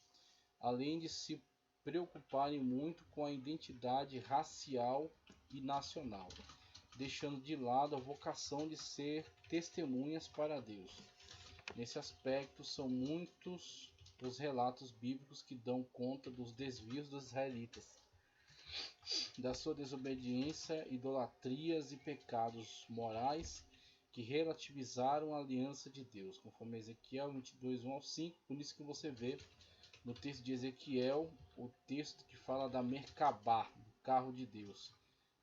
além de se preocuparem muito com a identidade racial e nacional, deixando de lado a vocação de ser testemunhas para Deus. Nesse aspecto, são muitos os relatos bíblicos que dão conta dos desvios dos israelitas, da sua desobediência, idolatrias e pecados morais que relativizaram a aliança de Deus, conforme Ezequiel 22, 1 ao 5. Por isso que você vê no texto de Ezequiel o texto que fala da Merkabá, do carro de Deus.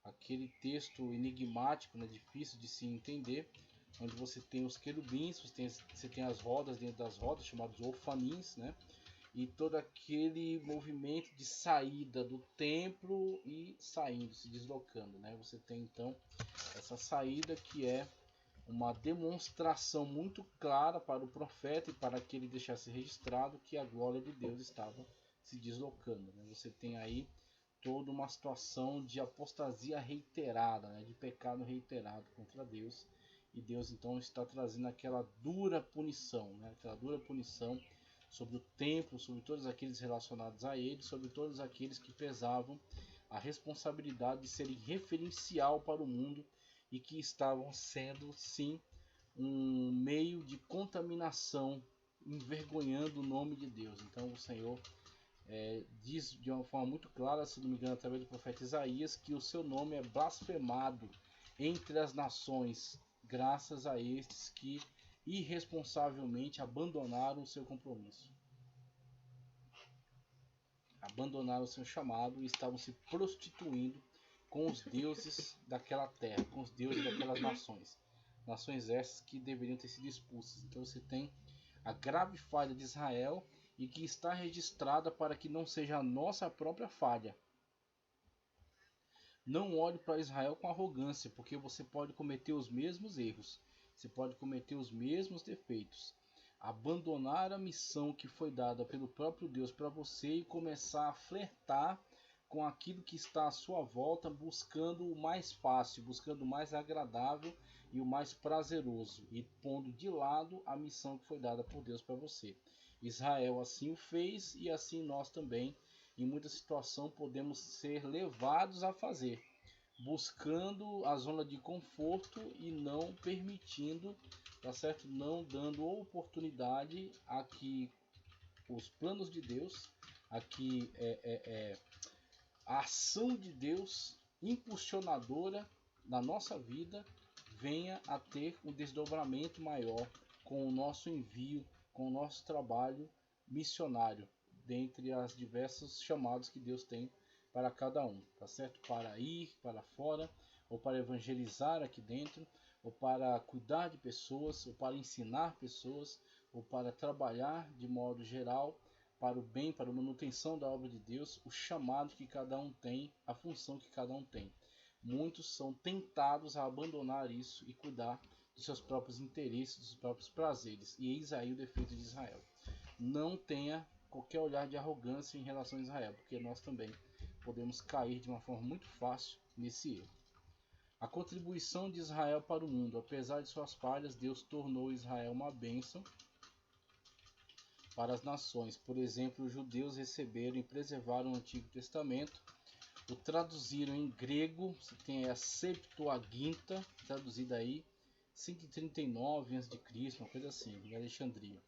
Aquele texto enigmático, né, difícil de se entender, onde você tem os querubins, você tem as rodas dentro das rodas, chamados ofanins, né? E todo aquele movimento de saída do templo e saindo, se deslocando, né? Você tem então essa saída que é uma demonstração muito clara para o profeta e para que ele deixasse registrado que a glória de Deus estava se deslocando, né? Você tem aí toda uma situação de apostasia reiterada, né? De pecado reiterado contra Deus. E Deus então está trazendo aquela dura punição, né? Aquela dura punição sobre o templo, sobre todos aqueles relacionados a ele, sobre todos aqueles que pesavam a responsabilidade de serem referencial para o mundo e que estavam sendo, sim, um meio de contaminação, envergonhando o nome de Deus. Então o Senhor diz de uma forma muito clara, se não me engano, através do profeta Isaías, que o seu nome é blasfemado entre as nações, graças a estes que irresponsavelmente abandonaram o seu compromisso, abandonaram o seu chamado e estavam se prostituindo com os deuses daquela terra, com os deuses daquelas nações, nações essas que deveriam ter sido expulsas. Então você tem a grave falha de Israel e que está registrada para que não seja a nossa própria falha. Não olhe para Israel com arrogância, porque você pode cometer os mesmos erros, você pode cometer os mesmos defeitos. Abandonar a missão que foi dada pelo próprio Deus para você e começar a flertar com aquilo que está à sua volta, buscando o mais fácil, buscando o mais agradável e o mais prazeroso, e pondo de lado a missão que foi dada por Deus para você. Israel assim o fez e assim nós também, em muita situação, podemos ser levados a fazer, buscando a zona de conforto e não permitindo, tá certo? Não dando oportunidade a que os planos de Deus, a que a ação de Deus impulsionadora na nossa vida venha a ter um desdobramento maior com o nosso envio, com o nosso trabalho missionário, dentre as diversos chamados que Deus tem para cada um, tá certo? Para ir para fora, ou para evangelizar aqui dentro, ou para cuidar de pessoas, ou para ensinar pessoas, ou para trabalhar de modo geral para o bem, para a manutenção da obra de Deus, o chamado que cada um tem, a função que cada um tem. Muitos são tentados a abandonar isso e cuidar dos seus próprios interesses, dos próprios prazeres. E eis aí o defeito de Israel. Não tenha qualquer olhar de arrogância em relação a Israel, porque nós também podemos cair de uma forma muito fácil nesse erro. A contribuição de Israel para o mundo. Apesar de suas falhas, Deus tornou Israel uma bênção para as nações. Por exemplo, os judeus receberam e preservaram o Antigo Testamento, o traduziram em grego. Você tem a Septuaginta, traduzida aí 539 a.C., uma coisa assim, em Alexandria,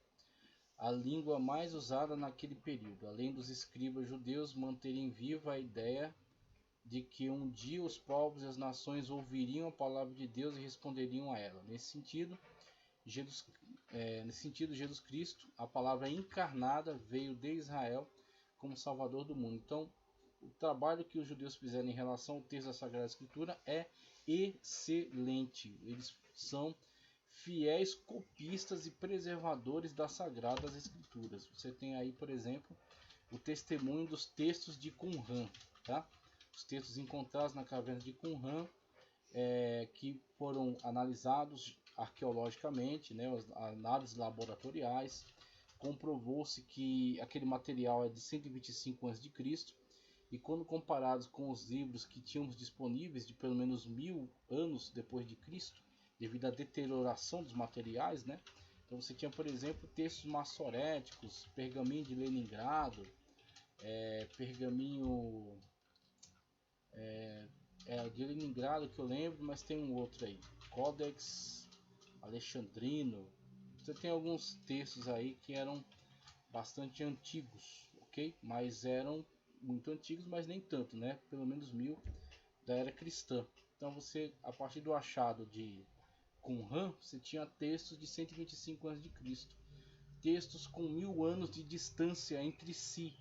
a língua mais usada naquele período, além dos escribas judeus manterem viva a ideia de que um dia os povos e as nações ouviriam a palavra de Deus e responderiam a ela. Nesse sentido, Jesus Cristo, a palavra encarnada, veio de Israel como Salvador do mundo. Então, o trabalho que os judeus fizeram em relação ao texto da Sagrada Escritura é excelente. Eles são fiéis copistas e preservadores das Sagradas Escrituras. Você tem aí, por exemplo, o testemunho dos textos de Qumran, tá? Os textos encontrados na caverna de Qumran, que foram analisados arqueologicamente, né, as análises laboratoriais, comprovou-se que aquele material é de 125 a.C. e quando comparados com os livros que tínhamos disponíveis de pelo menos 1000 anos depois de Cristo, devido à deterioração dos materiais, né? Então você tinha, por exemplo, textos massoréticos, pergaminho de Leningrado, pergaminho de Leningrado que eu lembro, mas tem um outro aí, Codex Alexandrino. Você tem alguns textos aí que eram bastante antigos, ok? Mas eram muito antigos, mas nem tanto, né? Pelo menos 1000 da era cristã. Então você, a partir do achado de Qumran, você tinha textos de 125 a.C., textos com 1000 anos de distância entre si.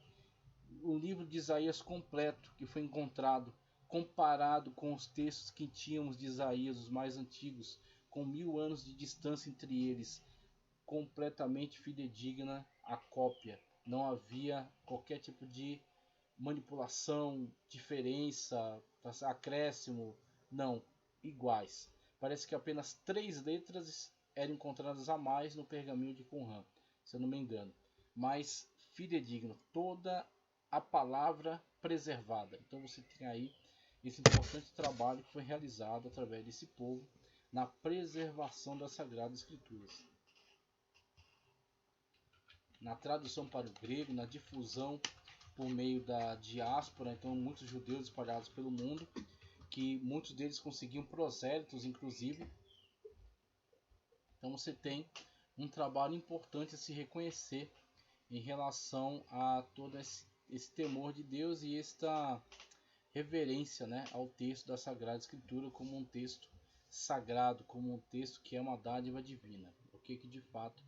O livro de Isaías completo que foi encontrado, comparado com os textos que tínhamos de Isaías, os mais antigos, com 1000 anos de distância entre eles, completamente fidedigna a cópia. Não havia qualquer tipo de manipulação, diferença, acréscimo, não, iguais. Parece que apenas 3 letras eram encontradas a mais no pergaminho de Qumran, se eu não me engano, mas fidedigno, toda a palavra preservada. Então você tem aí esse importante trabalho que foi realizado através desse povo na preservação das Sagradas Escrituras, na tradução para o grego, na difusão por meio da diáspora. Então muitos judeus espalhados pelo mundo, que muitos deles conseguiam prosélitos inclusive. Então você tem um trabalho importante a se reconhecer em relação a todo esse temor de Deus e esta reverência, né, ao texto da Sagrada Escritura como um texto sagrado, como um texto que é uma dádiva divina, que de fato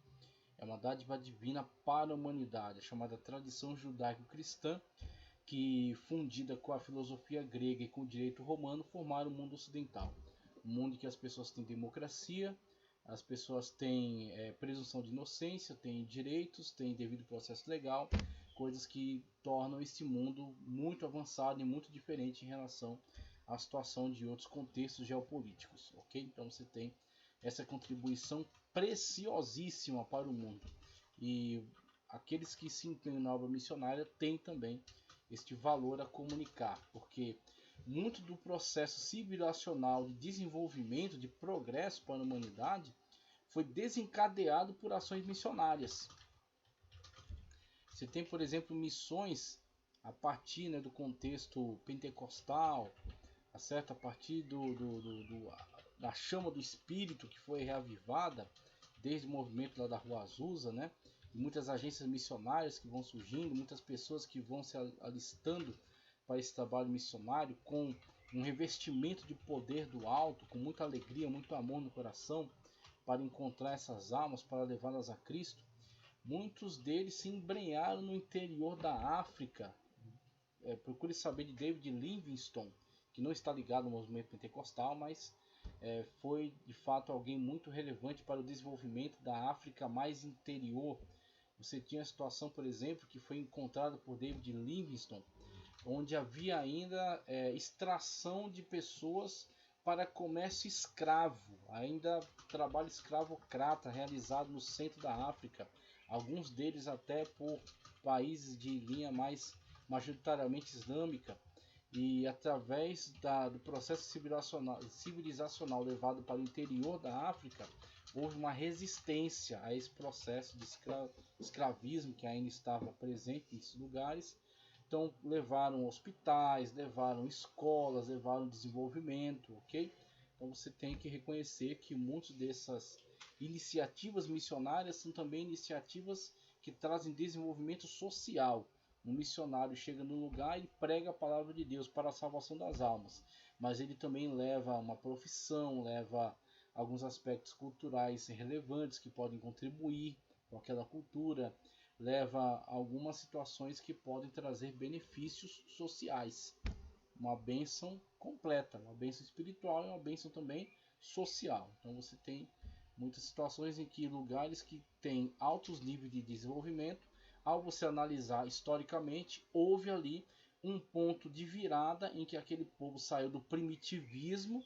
é uma dádiva divina para a humanidade, a chamada tradição judaico-cristã, que fundida com a filosofia grega e com o direito romano, formaram o mundo ocidental. Um mundo em que as pessoas têm democracia, as pessoas têm presunção de inocência, têm direitos, têm devido processo legal, coisas que tornam este mundo muito avançado e muito diferente em relação à situação de outros contextos geopolíticos, ok? Então você tem essa contribuição preciosíssima para o mundo, e aqueles que se empenham na obra missionária têm também este valor a comunicar, porque muito do processo civilizacional de desenvolvimento, de progresso para a humanidade, foi desencadeado por ações missionárias. Você tem, por exemplo, missões a partir, né, do contexto pentecostal, certo? A partir da chama do Espírito que foi reavivada desde o movimento lá da Rua Azusa, né? E muitas agências missionárias que vão surgindo, muitas pessoas que vão se alistando para esse trabalho missionário com um revestimento de poder do alto, com muita alegria, muito amor no coração, para encontrar essas almas, para levá-las a Cristo, muitos deles se embrenharam no interior da África. Procure saber de David Livingstone, que não está ligado ao movimento pentecostal, mas foi de fato alguém muito relevante para o desenvolvimento da África mais interior. Você tinha a situação, por exemplo, que foi encontrada por David Livingstone, onde havia ainda extração de pessoas para comércio escravo, ainda trabalho escravocrata realizado no centro da África, alguns deles até por países de linha mais majoritariamente islâmica, e através do processo civilizacional levado para o interior da África, houve uma resistência a esse processo de escravismo que ainda estava presente nesses lugares. Então levaram hospitais, levaram escolas, levaram desenvolvimento, ok? Então você tem que reconhecer que muitas dessas iniciativas missionárias são também iniciativas que trazem desenvolvimento social. Um missionário chega no lugar e prega a palavra de Deus para a salvação das almas, mas ele também leva uma profissão, leva alguns aspectos culturais relevantes que podem contribuir com aquela cultura, leva algumas situações que podem trazer benefícios sociais. Uma bênção completa, uma bênção espiritual e uma bênção também social. Então você tem muitas situações em que lugares que têm altos níveis de desenvolvimento, ao você analisar historicamente, houve ali um ponto de virada em que aquele povo saiu do primitivismo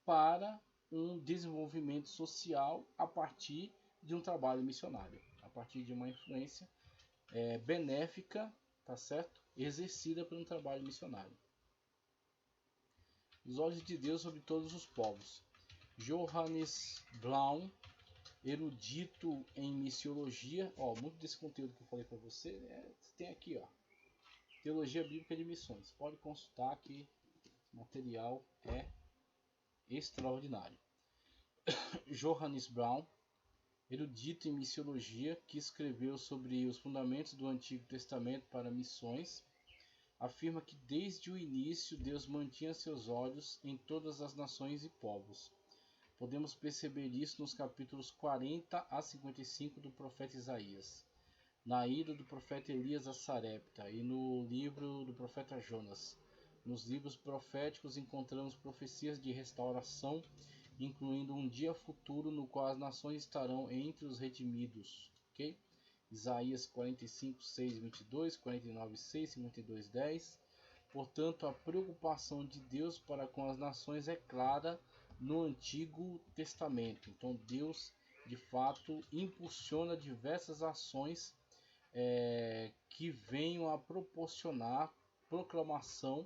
para um desenvolvimento social a partir de um trabalho missionário, a partir de uma influência benéfica, tá certo? Exercida por um trabalho missionário. Os olhos de Deus sobre todos os povos. Johannes Braun, erudito em missiologia. Muito desse conteúdo que eu falei para você, tem aqui, Teologia Bíblica de Missões. Pode consultar que o material é extraordinário. Johannes Braun, erudito em missiologia, que escreveu sobre os fundamentos do Antigo Testamento para missões, afirma que desde o início Deus mantinha seus olhos em todas as nações e povos. Podemos perceber isso nos capítulos 40 a 55 do profeta Isaías, na ida do profeta Elias a Sarepta e no livro do profeta Jonas. Nos livros proféticos encontramos profecias de restauração, incluindo um dia futuro no qual as nações estarão entre os redimidos. Okay? Isaías 45, 6, 22, 49, 6, 52, 10. Portanto, a preocupação de Deus para com as nações é clara no Antigo Testamento. Então, Deus, de fato, impulsiona diversas ações que venham a proporcionar proclamação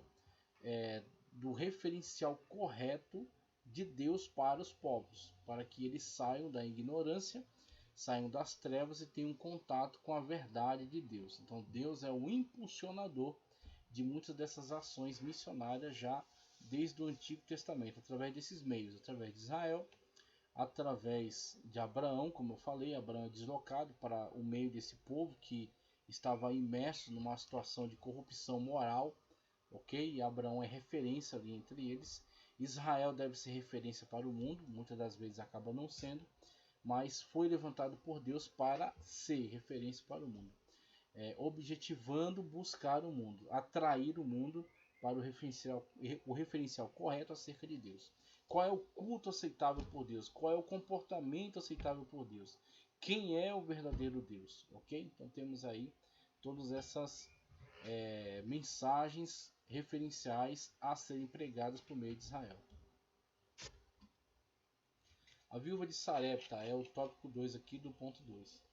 do referencial correto de Deus para os povos, para que eles saiam da ignorância, saiam das trevas e tenham contato com a verdade de Deus. Então Deus é o impulsionador de muitas dessas ações missionárias já desde o Antigo Testamento, através desses meios, através de Israel, através de Abraão, como eu falei. Abraão é deslocado para o meio desse povo que estava imerso numa situação de corrupção moral, ok? E Abraão é referência ali entre eles. Israel deve ser referência para o mundo, muitas das vezes acaba não sendo, mas foi levantado por Deus para ser referência para o mundo, objetivando buscar o mundo, atrair o mundo para o referencial correto acerca de Deus. Qual é o culto aceitável por Deus? Qual é o comportamento aceitável por Deus? Quem é o verdadeiro Deus? Ok? Então temos aí todas essas mensagens referenciais a serem pregadas por meio de Israel. A viúva de Sarepta é o tópico 2 aqui do ponto 2.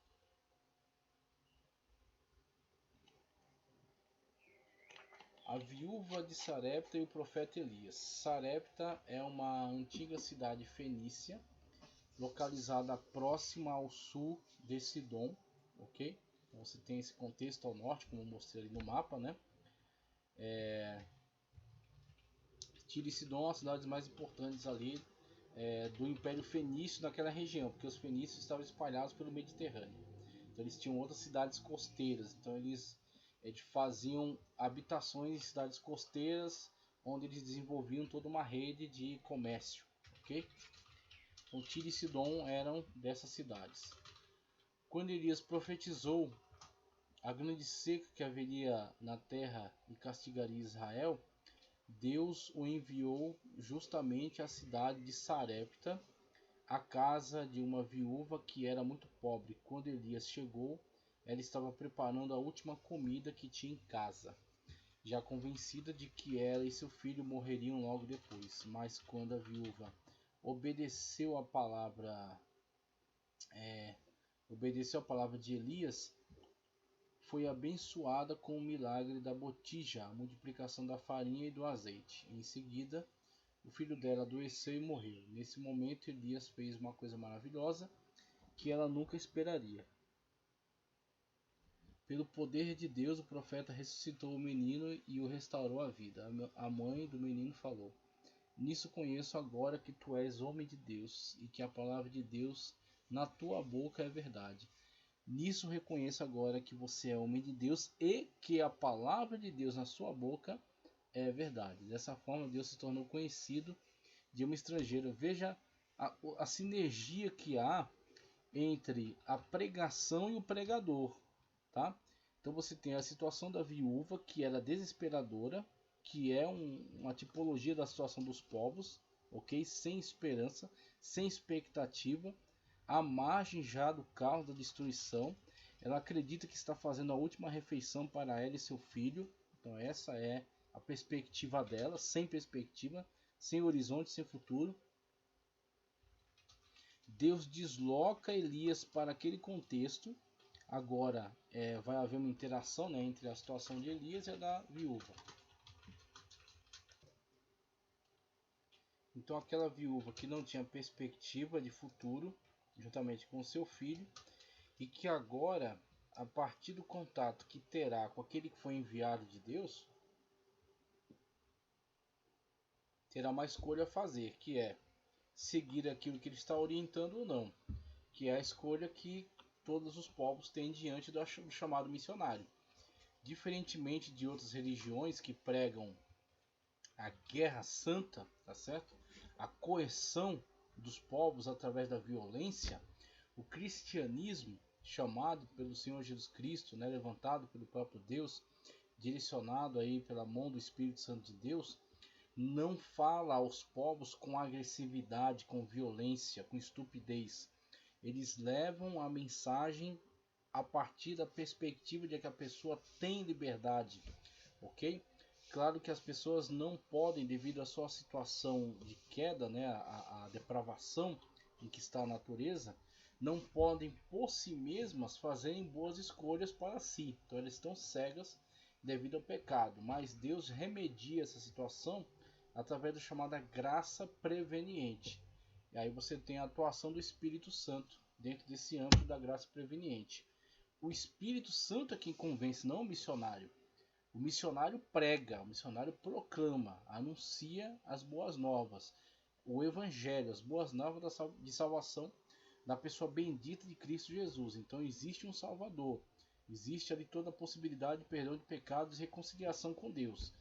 A viúva de Sarepta e o profeta Elias. Sarepta é uma antiga cidade fenícia, localizada próxima ao sul de Sidom, ok? Então você tem esse contexto ao norte, como eu mostrei ali no mapa, né? Tiro e Sidom são as cidades mais importantes ali do Império Fenício naquela região, porque os fenícios estavam espalhados pelo Mediterrâneo. Então eles tinham outras cidades costeiras, então eles Eles faziam habitações em cidades costeiras, onde eles desenvolviam toda uma rede de comércio, ok? Então Tiro e Sidom eram dessas cidades. Quando Elias profetizou a grande seca que haveria na terra e castigaria Israel, Deus o enviou justamente à cidade de Sarepta, à casa de uma viúva que era muito pobre. Quando Elias chegou, ela estava preparando a última comida que tinha em casa, já convencida de que ela e seu filho morreriam logo depois. Mas quando a viúva obedeceu a palavra, de Elias, foi abençoada com o milagre da botija, a multiplicação da farinha e do azeite. Em seguida, o filho dela adoeceu e morreu. Nesse momento, Elias fez uma coisa maravilhosa que ela nunca esperaria. Pelo poder de Deus, o profeta ressuscitou o menino e o restaurou à vida. A mãe do menino falou: Nisso conheço agora que tu és homem de Deus e que a palavra de Deus na tua boca é verdade. Nisso reconheço agora que você é homem de Deus e que a palavra de Deus na sua boca é verdade. Dessa forma, Deus se tornou conhecido de uma estrangeira. Veja a sinergia que há entre a pregação e o pregador, tá? Então você tem a situação da viúva, que era desesperadora, que é uma tipologia da situação dos povos, ok? Sem esperança, sem expectativa, à margem já do carro da destruição. Ela acredita que está fazendo a última refeição para ela e seu filho. Então essa é a perspectiva dela, sem perspectiva, sem horizonte, sem futuro. Deus desloca Elias para aquele contexto. Agora vai haver uma interação, né, entre a situação de Elias e a da viúva. Então aquela viúva que não tinha perspectiva de futuro, juntamente com seu filho, e que agora, a partir do contato que terá com aquele que foi enviado de Deus, terá uma escolha a fazer, que é seguir aquilo que ele está orientando ou não, que é a escolha que todos os povos têm diante do chamado missionário. Diferentemente de outras religiões que pregam a guerra santa, tá certo? A coerção dos povos através da violência, o cristianismo, chamado pelo Senhor Jesus Cristo, né, levantado pelo próprio Deus, direcionado aí pela mão do Espírito Santo de Deus, não fala aos povos com agressividade, com violência, com estupidez. Eles levam a mensagem a partir da perspectiva de que a pessoa tem liberdade, ok? Claro que as pessoas não podem, devido à sua situação de queda, né, a depravação em que está a natureza, não podem por si mesmas fazerem boas escolhas para si. Então elas estão cegas devido ao pecado. Mas Deus remedia essa situação através da chamada graça preveniente. E aí você tem a atuação do Espírito Santo dentro desse âmbito da graça preveniente. O Espírito Santo é quem convence, não o missionário. O missionário prega, o missionário proclama, anuncia as boas novas, o evangelho, as boas novas de salvação da pessoa bendita de Cristo Jesus. Então existe um Salvador, existe ali toda a possibilidade de perdão de pecados e reconciliação com Deus.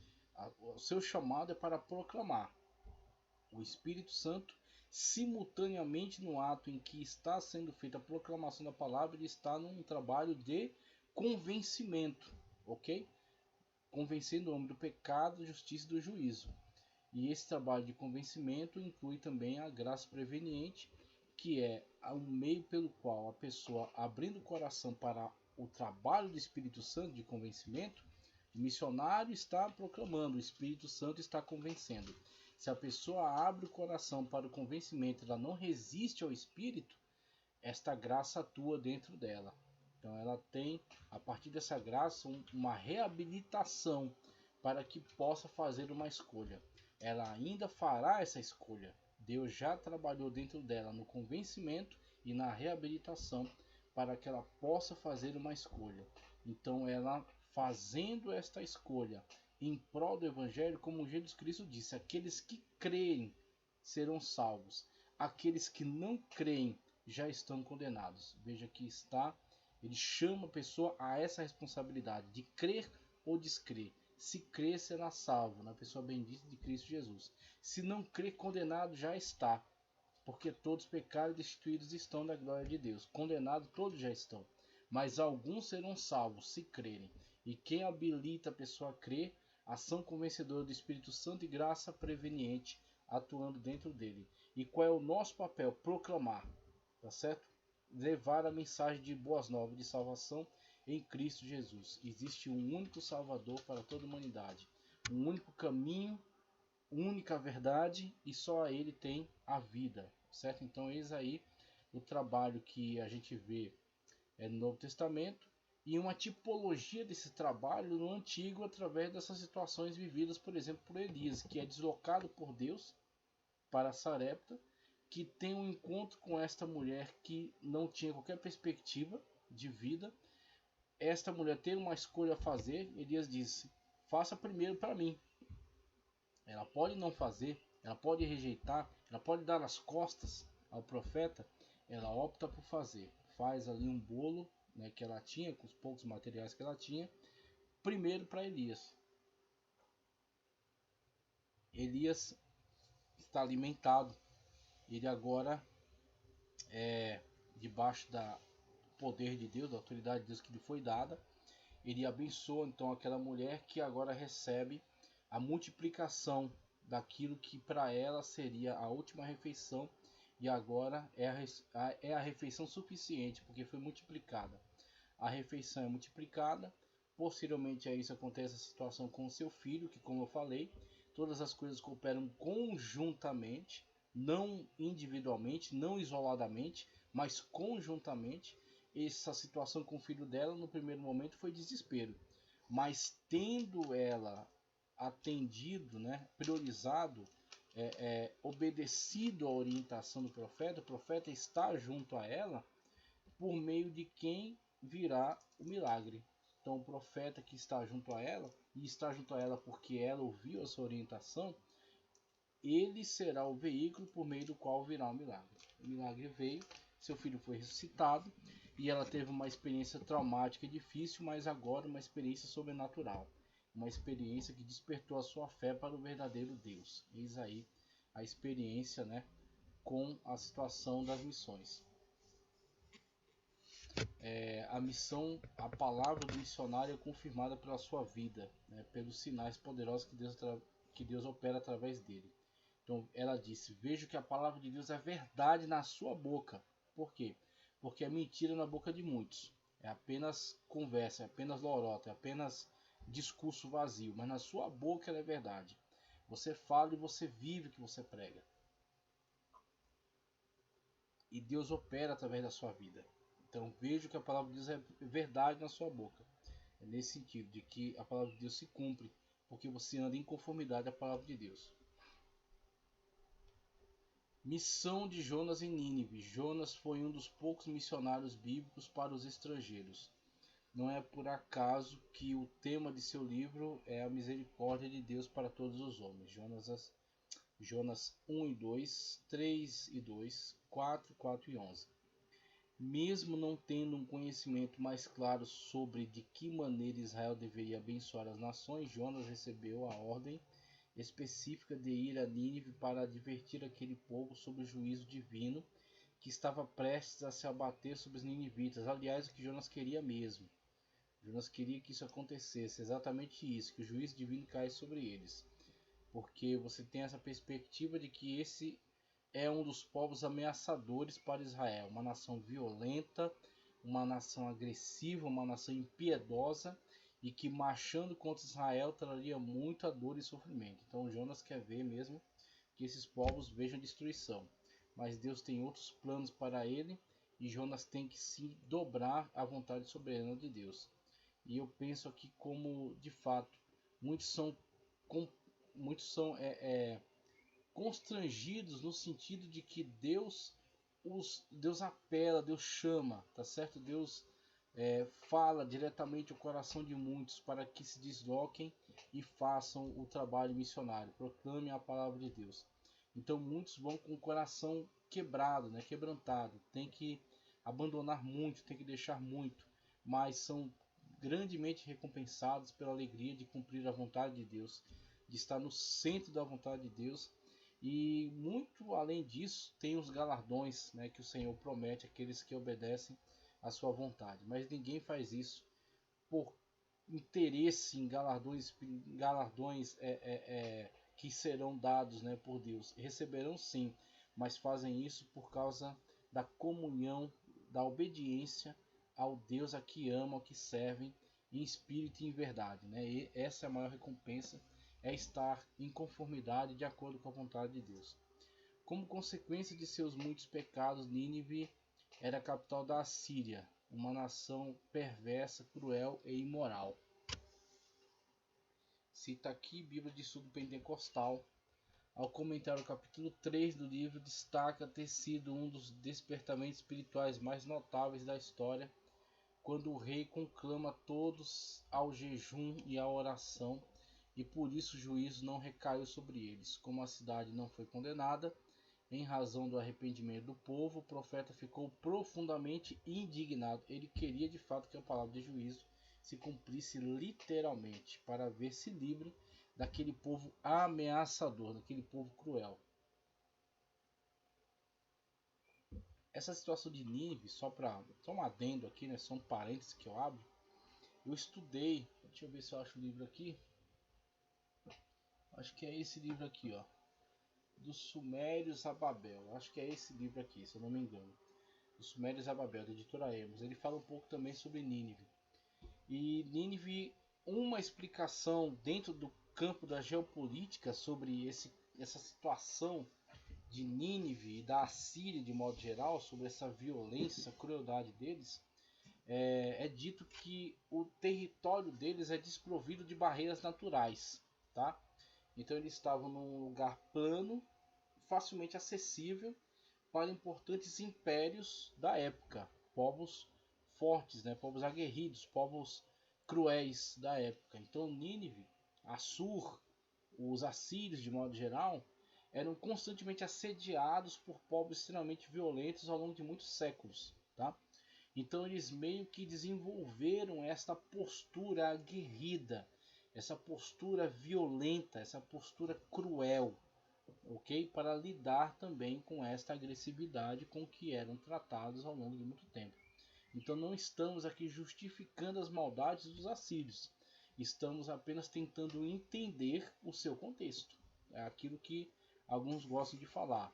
O seu chamado é para proclamar. O Espírito Santo, simultaneamente no ato em que está sendo feita a proclamação da palavra, ele está num trabalho de convencimento, ok? Convencendo o homem do pecado, da justiça e do juízo. E esse trabalho de convencimento inclui também a graça preveniente, que é o meio pelo qual a pessoa, abrindo o coração para o trabalho do Espírito Santo de convencimento, o missionário está proclamando, o Espírito Santo está convencendo. Se a pessoa abre o coração para o convencimento, ela não resiste ao Espírito, esta graça atua dentro dela. Então ela tem, a partir dessa graça, uma reabilitação para que possa fazer uma escolha. Ela ainda fará essa escolha. Deus já trabalhou dentro dela no convencimento e na reabilitação para que ela possa fazer uma escolha. Então ela, fazendo esta escolha em prol do Evangelho, como Jesus Cristo disse, aqueles que creem serão salvos, aqueles que não creem já estão condenados. Veja que está Ele chama a pessoa a essa responsabilidade de crer ou descrer. Se crer, será salvo, na pessoa bendita de Cristo Jesus. Se não crer, condenado já está, porque todos pecaram e destituídos estão da glória de Deus. Condenados todos já estão, mas alguns serão salvos se crerem. E quem habilita a pessoa a crer? Ação convencedora do Espírito Santo e graça preveniente atuando dentro dele. E qual é o nosso papel? Proclamar, tá certo? Levar a mensagem de boas novas de salvação em Cristo Jesus. Existe um único Salvador para toda a humanidade, um único caminho, única verdade, e só ele tem a vida, certo? Então eis aí o trabalho que a gente vê no Novo Testamento e uma tipologia desse trabalho no Antigo através dessas situações vividas, por exemplo, por Elias, que é deslocado por Deus para Sarepta, que tem um encontro com esta mulher que não tinha qualquer perspectiva de vida. Esta mulher tem uma escolha a fazer. Elias disse: faça primeiro para mim. Ela pode não fazer, ela pode rejeitar, ela pode dar as costas ao profeta. Ela opta por fazer. Faz ali um bolo, né, que ela tinha, com os poucos materiais que ela tinha, primeiro para Elias. Elias está alimentado. Ele agora é debaixo do poder de Deus, da autoridade de Deus que lhe foi dada. Ele abençoa então aquela mulher que agora recebe a multiplicação daquilo que para ela seria a última refeição, e agora é a refeição suficiente, porque foi multiplicada. A refeição é multiplicada. Posteriormente a isso acontece a situação com o seu filho, que, como eu falei, todas as coisas cooperam conjuntamente, não individualmente, não isoladamente, mas conjuntamente. Essa situação com o filho dela no primeiro momento foi desespero, mas tendo ela atendido, né, priorizado, obedecido à orientação do profeta, o profeta está junto a ela, por meio de quem virá o milagre. Então o profeta que está junto a ela, e está junto a ela porque ela ouviu a sua orientação, ele será o veículo por meio do qual virá o milagre. O milagre veio, seu filho foi ressuscitado, e ela teve uma experiência traumática e difícil, mas agora uma experiência sobrenatural. Uma experiência que despertou a sua fé para o verdadeiro Deus. Eis aí a experiência, né, com a situação das missões. A missão, a palavra do missionário é confirmada pela sua vida, né, pelos sinais poderosos que Deus opera através dele. Então ela disse: vejo que a palavra de Deus é verdade na sua boca. Por quê? Porque é mentira na boca de muitos. É apenas conversa, é apenas lorota, é apenas discurso vazio. Mas na sua boca ela é verdade. Você fala e você vive o que você prega. E Deus opera através da sua vida. Então vejo que a palavra de Deus é verdade na sua boca. É nesse sentido, de que a palavra de Deus se cumpre, porque você anda em conformidade à palavra de Deus. Missão de Jonas em Nínive. Jonas foi um dos poucos missionários bíblicos para os estrangeiros. Não é por acaso que o tema de seu livro é a misericórdia de Deus para todos os homens. Jonas 1 e 2, 3 e 2, 4, 4 e 11. Mesmo não tendo um conhecimento mais claro sobre de que maneira Israel deveria abençoar as nações, Jonas recebeu a ordem específica de ir a Nínive para advertir aquele povo sobre o juízo divino que estava prestes a se abater sobre os ninivitas. Aliás, o que Jonas queria mesmo. Jonas queria que isso acontecesse, exatamente isso, que o juízo divino caia sobre eles. Porque você tem essa perspectiva de que esse é um dos povos ameaçadores para Israel, uma nação violenta, uma nação agressiva, uma nação impiedosa, e que marchando contra Israel traria muita dor e sofrimento. Então Jonas quer ver mesmo que esses povos vejam destruição, mas Deus tem outros planos para ele, e Jonas tem que se dobrar à vontade soberana de Deus. E eu penso aqui como, de fato, muitos são constrangidos no sentido de que Deus apela, Deus chama, tá certo? Deus fala diretamente ao coração de muitos para que se desloquem e façam o trabalho missionário, proclamem a palavra de Deus. Então muitos vão com o coração quebrado, né, quebrantado, tem que abandonar muito, tem que deixar muito, mas são grandemente recompensados pela alegria de cumprir a vontade de Deus, de estar no centro da vontade de Deus. E muito além disso, tem os galardões, né, que o Senhor promete àqueles que obedecem à sua vontade. Mas ninguém faz isso por interesse em galardões que serão dados, né, por Deus. Receberão sim, mas fazem isso por causa da comunhão, da obediência ao Deus a que amam, a que servem em espírito e em verdade, né? E essa é a maior recompensa, é estar em conformidade de acordo com a vontade de Deus. Como consequência de seus muitos pecados, Nínive era a capital da Assíria, uma nação perversa, cruel e imoral. Cita aqui Bíblia de Estudo Pentecostal. Ao comentar o capítulo 3 do livro, destaca ter sido um dos despertamentos espirituais mais notáveis da história, quando o rei conclama todos ao jejum e à oração, e por isso o juízo não recaiu sobre eles. Como a cidade não foi condenada, em razão do arrependimento do povo, o profeta ficou profundamente indignado. Ele queria de fato que a palavra de juízo se cumprisse literalmente, para ver-se livre daquele povo ameaçador, daquele povo cruel. Essa situação de Nínive, só um adendo aqui, né, só um parênteses que eu abro. Eu estudei, deixa eu ver se eu acho o livro aqui. Acho que é esse livro aqui, ó, dos Sumérios a Babel. Acho que é esse livro aqui, se eu não me engano. Dos Sumérios a Babel, da editora Hermes. Ele fala um pouco também sobre Nínive. E Nínive, uma explicação dentro do campo da geopolítica sobre essa situação de Nínive e da Assíria de modo geral, sobre essa violência, essa crueldade deles, é dito que o território deles é desprovido de barreiras naturais, tá? Então eles estavam num lugar plano, facilmente acessível para importantes impérios da época, povos fortes, né? Povos aguerridos, povos cruéis da época. Então Nínive, Assur, os assírios de modo geral, eram constantemente assediados por povos extremamente violentos ao longo de muitos séculos, tá? Então eles meio que desenvolveram esta postura aguerrida, essa postura violenta, essa postura cruel, ok? Para lidar também com esta agressividade com que eram tratados ao longo de muito tempo. Então não estamos aqui justificando as maldades dos assírios, estamos apenas tentando entender o seu contexto. É aquilo que alguns gostam de falar.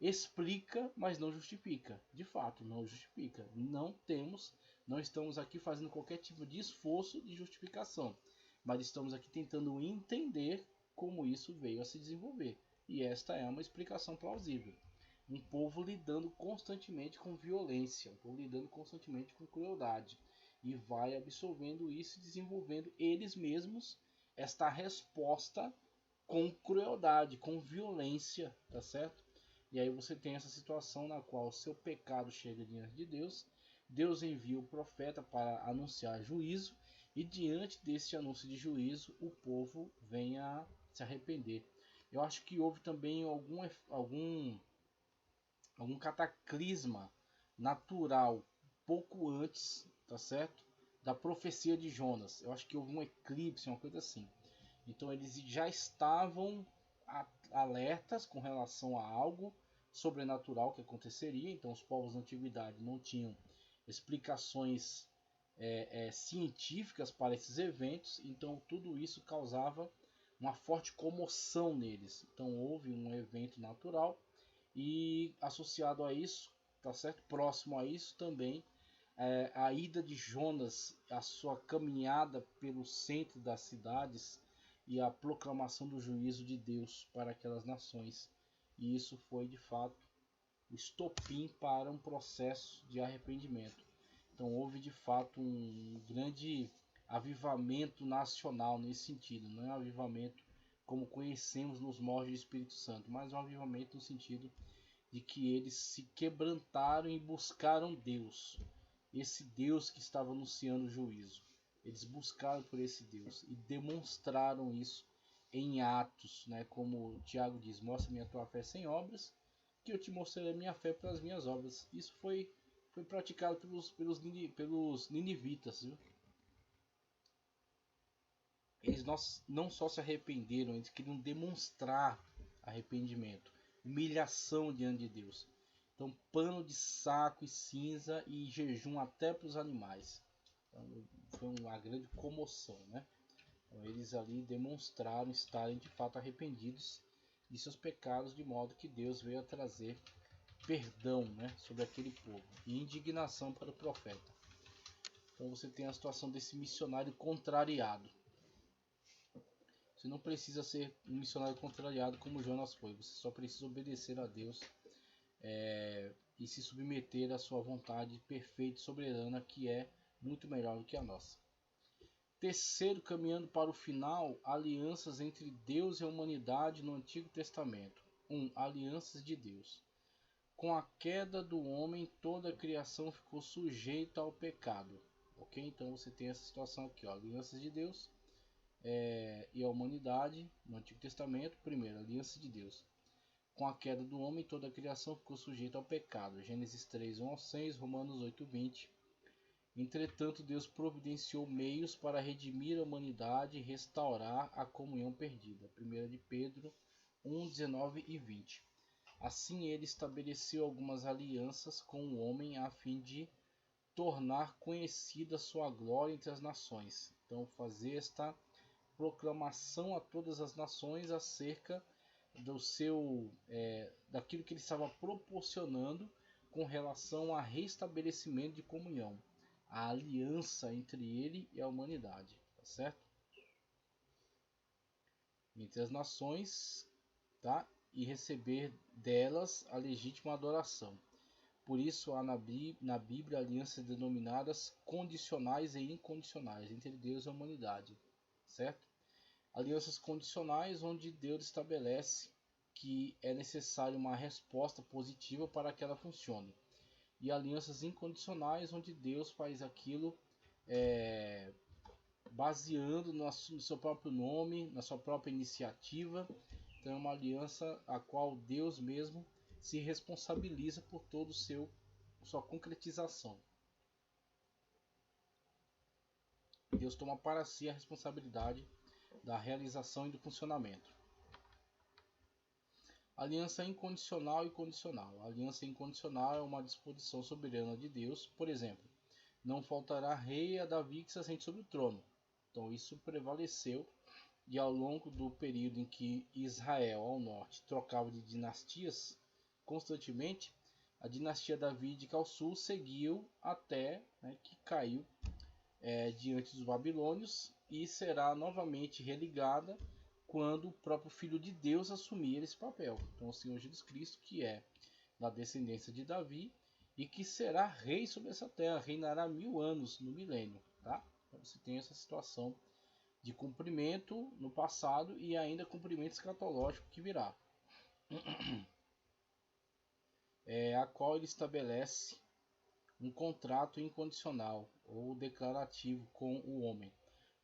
Explica, mas não justifica. De fato, não justifica. Não estamos aqui fazendo qualquer tipo de esforço de justificação, mas estamos aqui tentando entender como isso veio a se desenvolver. E esta é uma explicação plausível. Um povo lidando constantemente com violência, um povo lidando constantemente com crueldade, e vai absorvendo isso e desenvolvendo eles mesmos esta resposta com crueldade, com violência, tá certo? E aí você tem essa situação na qual o seu pecado chega diante de Deus, Deus envia o profeta para anunciar juízo, e diante desse anúncio de juízo, o povo vem a se arrepender. Eu acho que houve também algum cataclisma natural pouco antes, tá certo? Da profecia de Jonas. Eu acho que houve um eclipse, uma coisa assim. Então eles já estavam alertas com relação a algo sobrenatural que aconteceria. Então os povos da antiguidade não tinham explicações científicas para esses eventos. Então tudo isso causava uma forte comoção neles. Então houve um evento natural e associado a isso, tá certo? Próximo a isso também a ida de Jonas, a sua caminhada pelo centro das cidades e a proclamação do juízo de Deus para aquelas nações. E isso foi de fato o estopim para um processo de arrependimento. Então houve de fato um grande avivamento nacional nesse sentido, não é um avivamento como conhecemos nos moldes do Espírito Santo, mas um avivamento no sentido de que eles se quebrantaram e buscaram Deus, esse Deus que estava anunciando o juízo. Eles buscaram por esse Deus e demonstraram isso em atos, né? Como Tiago diz: mostra-me a tua fé sem obras, que eu te mostrarei a minha fé pelas minhas obras. Isso foi foi praticado pelos ninivitas, viu? Eles não só se arrependeram, eles queriam demonstrar arrependimento, humilhação diante de Deus. Então, pano de saco e cinza e jejum até para os animais. Então, foi uma grande comoção, né? Então, eles ali demonstraram estarem de fato arrependidos de seus pecados, de modo que Deus veio a trazer perdão, né, sobre aquele povo e indignação para o profeta. Então você tem a situação desse missionário contrariado. Você não precisa ser um missionário contrariado como Jonas foi. Você só precisa obedecer a Deus e se submeter à sua vontade perfeita e soberana, que é muito melhor do que a nossa. Terceiro, caminhando para o final, alianças entre Deus e a humanidade no Antigo Testamento. 1. Alianças de Deus. Com a queda do homem, toda a criação ficou sujeita ao pecado. Ok? Então você tem essa situação aqui, ó, alianças de Deus e a humanidade no Antigo Testamento. Primeiro, aliança de Deus. Com a queda do homem, toda a criação ficou sujeita ao pecado. Gênesis 3, 1 ao 6, Romanos 8, 20. Entretanto, Deus providenciou meios para redimir a humanidade e restaurar a comunhão perdida. 1 de Pedro 1, 19 e 20. Assim, ele estabeleceu algumas alianças com o homem a fim de tornar conhecida sua glória entre as nações. Então, fazer esta proclamação a todas as nações acerca daquilo que ele estava proporcionando com relação a restabelecimento de comunhão, a aliança entre ele e a humanidade, tá certo? Entre as nações, tá? E receber delas a legítima adoração. Por isso há na Bíblia alianças denominadas condicionais e incondicionais entre Deus e a humanidade, certo? Alianças condicionais onde Deus estabelece que é necessário uma resposta positiva para que ela funcione. E alianças incondicionais onde Deus faz aquilo baseando no seu próprio nome, na sua própria iniciativa. Então é uma aliança a qual Deus mesmo se responsabiliza por toda sua concretização. Deus toma para si a responsabilidade da realização e do funcionamento. Aliança incondicional e condicional. A aliança incondicional é uma disposição soberana de Deus. Por exemplo, não faltará rei a Davi que se assente sobre o trono. Então isso prevaleceu, e ao longo do período em que Israel ao norte trocava de dinastias constantemente, a dinastia davídica ao sul seguiu até que caiu diante dos babilônios e será novamente religada quando o próprio Filho de Deus assumir esse papel. Então o Senhor Jesus Cristo, que é da descendência de Davi e que será rei sobre essa terra, reinará 1000 anos no milênio. Tá? Então você tem essa situação de cumprimento no passado e ainda cumprimento escatológico que virá. A qual ele estabelece um contrato incondicional ou declarativo com o homem,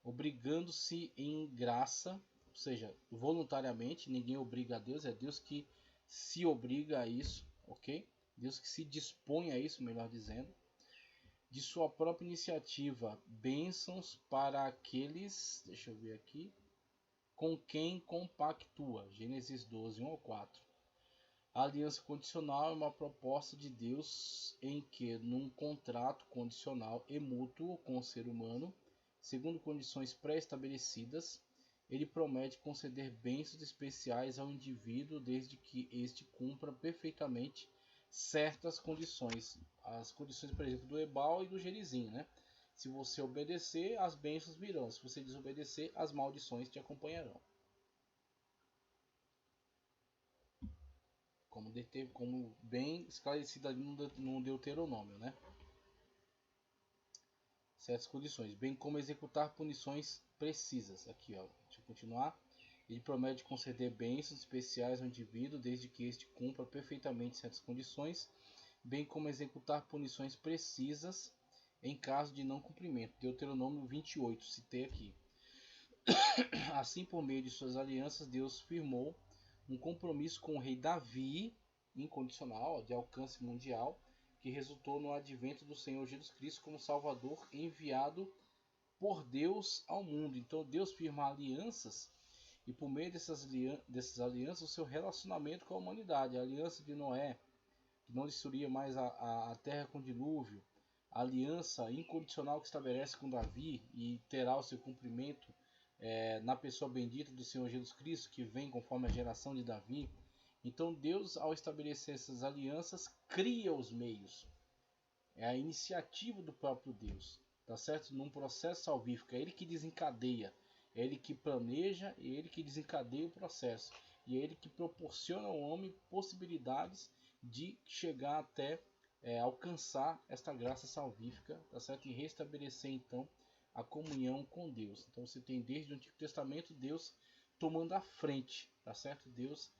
obrigando-se em graça, ou seja, voluntariamente. Ninguém obriga a Deus, é Deus que se obriga a isso, ok? Deus que se dispõe a isso, melhor dizendo, de sua própria iniciativa, bênçãos para aqueles, deixa eu ver aqui, com quem compactua. Gênesis 12, 1 ao 4. A aliança condicional é uma proposta de Deus em que, num contrato condicional e mútuo com o ser humano, segundo condições pré-estabelecidas, ele promete conceder bênçãos especiais ao indivíduo desde que este cumpra perfeitamente certas condições. As condições, por exemplo, do Ebal e do Gerizim, né? Se você obedecer, as bênçãos virão. Se você desobedecer, as maldições te acompanharão. Como bem esclarecido ali no Deuteronômio, né? Certas condições, bem como executar punições precisas. Aqui, ó, deixa eu continuar. Ele promete conceder bênçãos especiais ao indivíduo desde que este cumpra perfeitamente certas condições, bem como executar punições precisas em caso de não cumprimento. Deuteronômio 28, citei aqui. Assim, por meio de suas alianças, Deus firmou um compromisso com o rei Davi, incondicional, de alcance mundial, que resultou no advento do Senhor Jesus Cristo como Salvador enviado por Deus ao mundo. Então Deus firma alianças e por meio dessas alianças o seu relacionamento com a humanidade. A aliança de Noé, que não destruiria mais a terra com dilúvio. A aliança incondicional que estabelece com Davi e terá o seu cumprimento na pessoa bendita do Senhor Jesus Cristo, que vem conforme a geração de Davi. Então Deus, ao estabelecer essas alianças, cria os meios. É a iniciativa do próprio Deus, tá certo? Num processo salvífico, é Ele que desencadeia, é Ele que planeja, é Ele que desencadeia o processo. E é Ele que proporciona ao homem possibilidades de chegar até alcançar esta graça salvífica, tá certo? E restabelecer então a comunhão com Deus. Então você tem desde o Antigo Testamento Deus tomando a frente, tá certo? Deus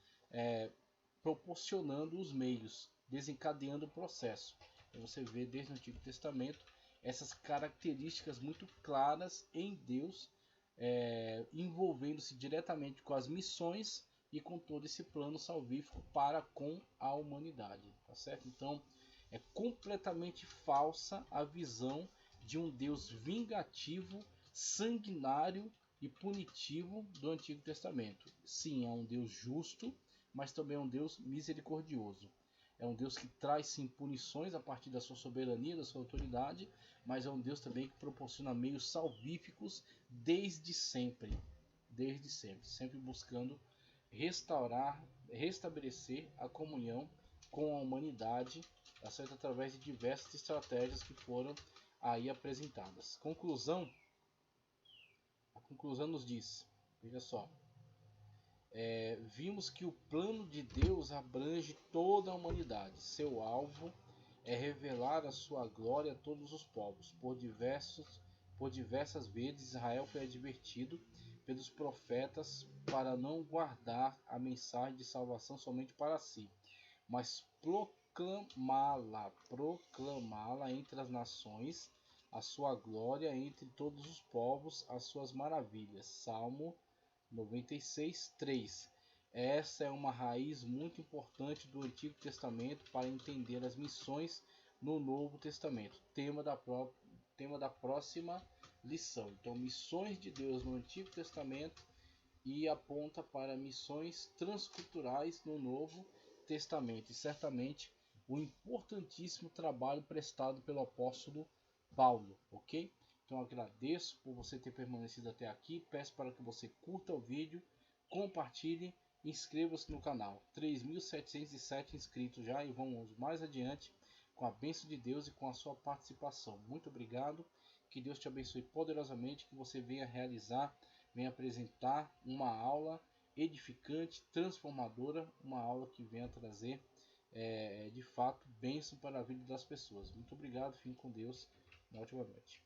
proporcionando os meios, desencadeando o processo. Então você vê desde o Antigo Testamento essas características muito claras em Deus, envolvendo-se diretamente com as missões e com todo esse plano salvífico para com a humanidade, tá certo? Então é completamente falsa a visão de um Deus vingativo, sanguinário e punitivo do Antigo Testamento. Sim, é um Deus justo, mas também é um Deus misericordioso. É um Deus que traz sim punições a partir da sua soberania, da sua autoridade, mas é um Deus também que proporciona meios salvíficos desde sempre, sempre buscando restaurar, restabelecer a comunhão com a humanidade, tá certo? Através de diversas estratégias que foram aí apresentadas. A conclusão nos diz, veja só, vimos que o plano de Deus abrange toda a humanidade. Seu alvo é revelar a sua glória a todos os povos. Por diversas vezes Israel foi advertido pelos profetas para não guardar a mensagem de salvação somente para si, mas proclamá-la entre as nações, a sua glória entre todos os povos, as suas maravilhas. Salmo 96:3. Essa é uma raiz muito importante do Antigo Testamento para entender as missões no Novo Testamento. Tema da próxima lição. Então, missões de Deus no Antigo Testamento e aponta para missões transculturais no Novo Testamento. E certamente o importantíssimo trabalho prestado pelo apóstolo Paulo, ok? Então agradeço por você ter permanecido até aqui, peço para que você curta o vídeo, compartilhe, inscreva-se no canal. 3.707 inscritos já e vamos mais adiante com a bênção de Deus e com a sua participação. Muito obrigado, que Deus te abençoe poderosamente, que você venha realizar, venha apresentar uma aula edificante, transformadora, uma aula que venha trazer de fato bênção para a vida das pessoas. Muito obrigado, fiquem com Deus, uma ótima noite.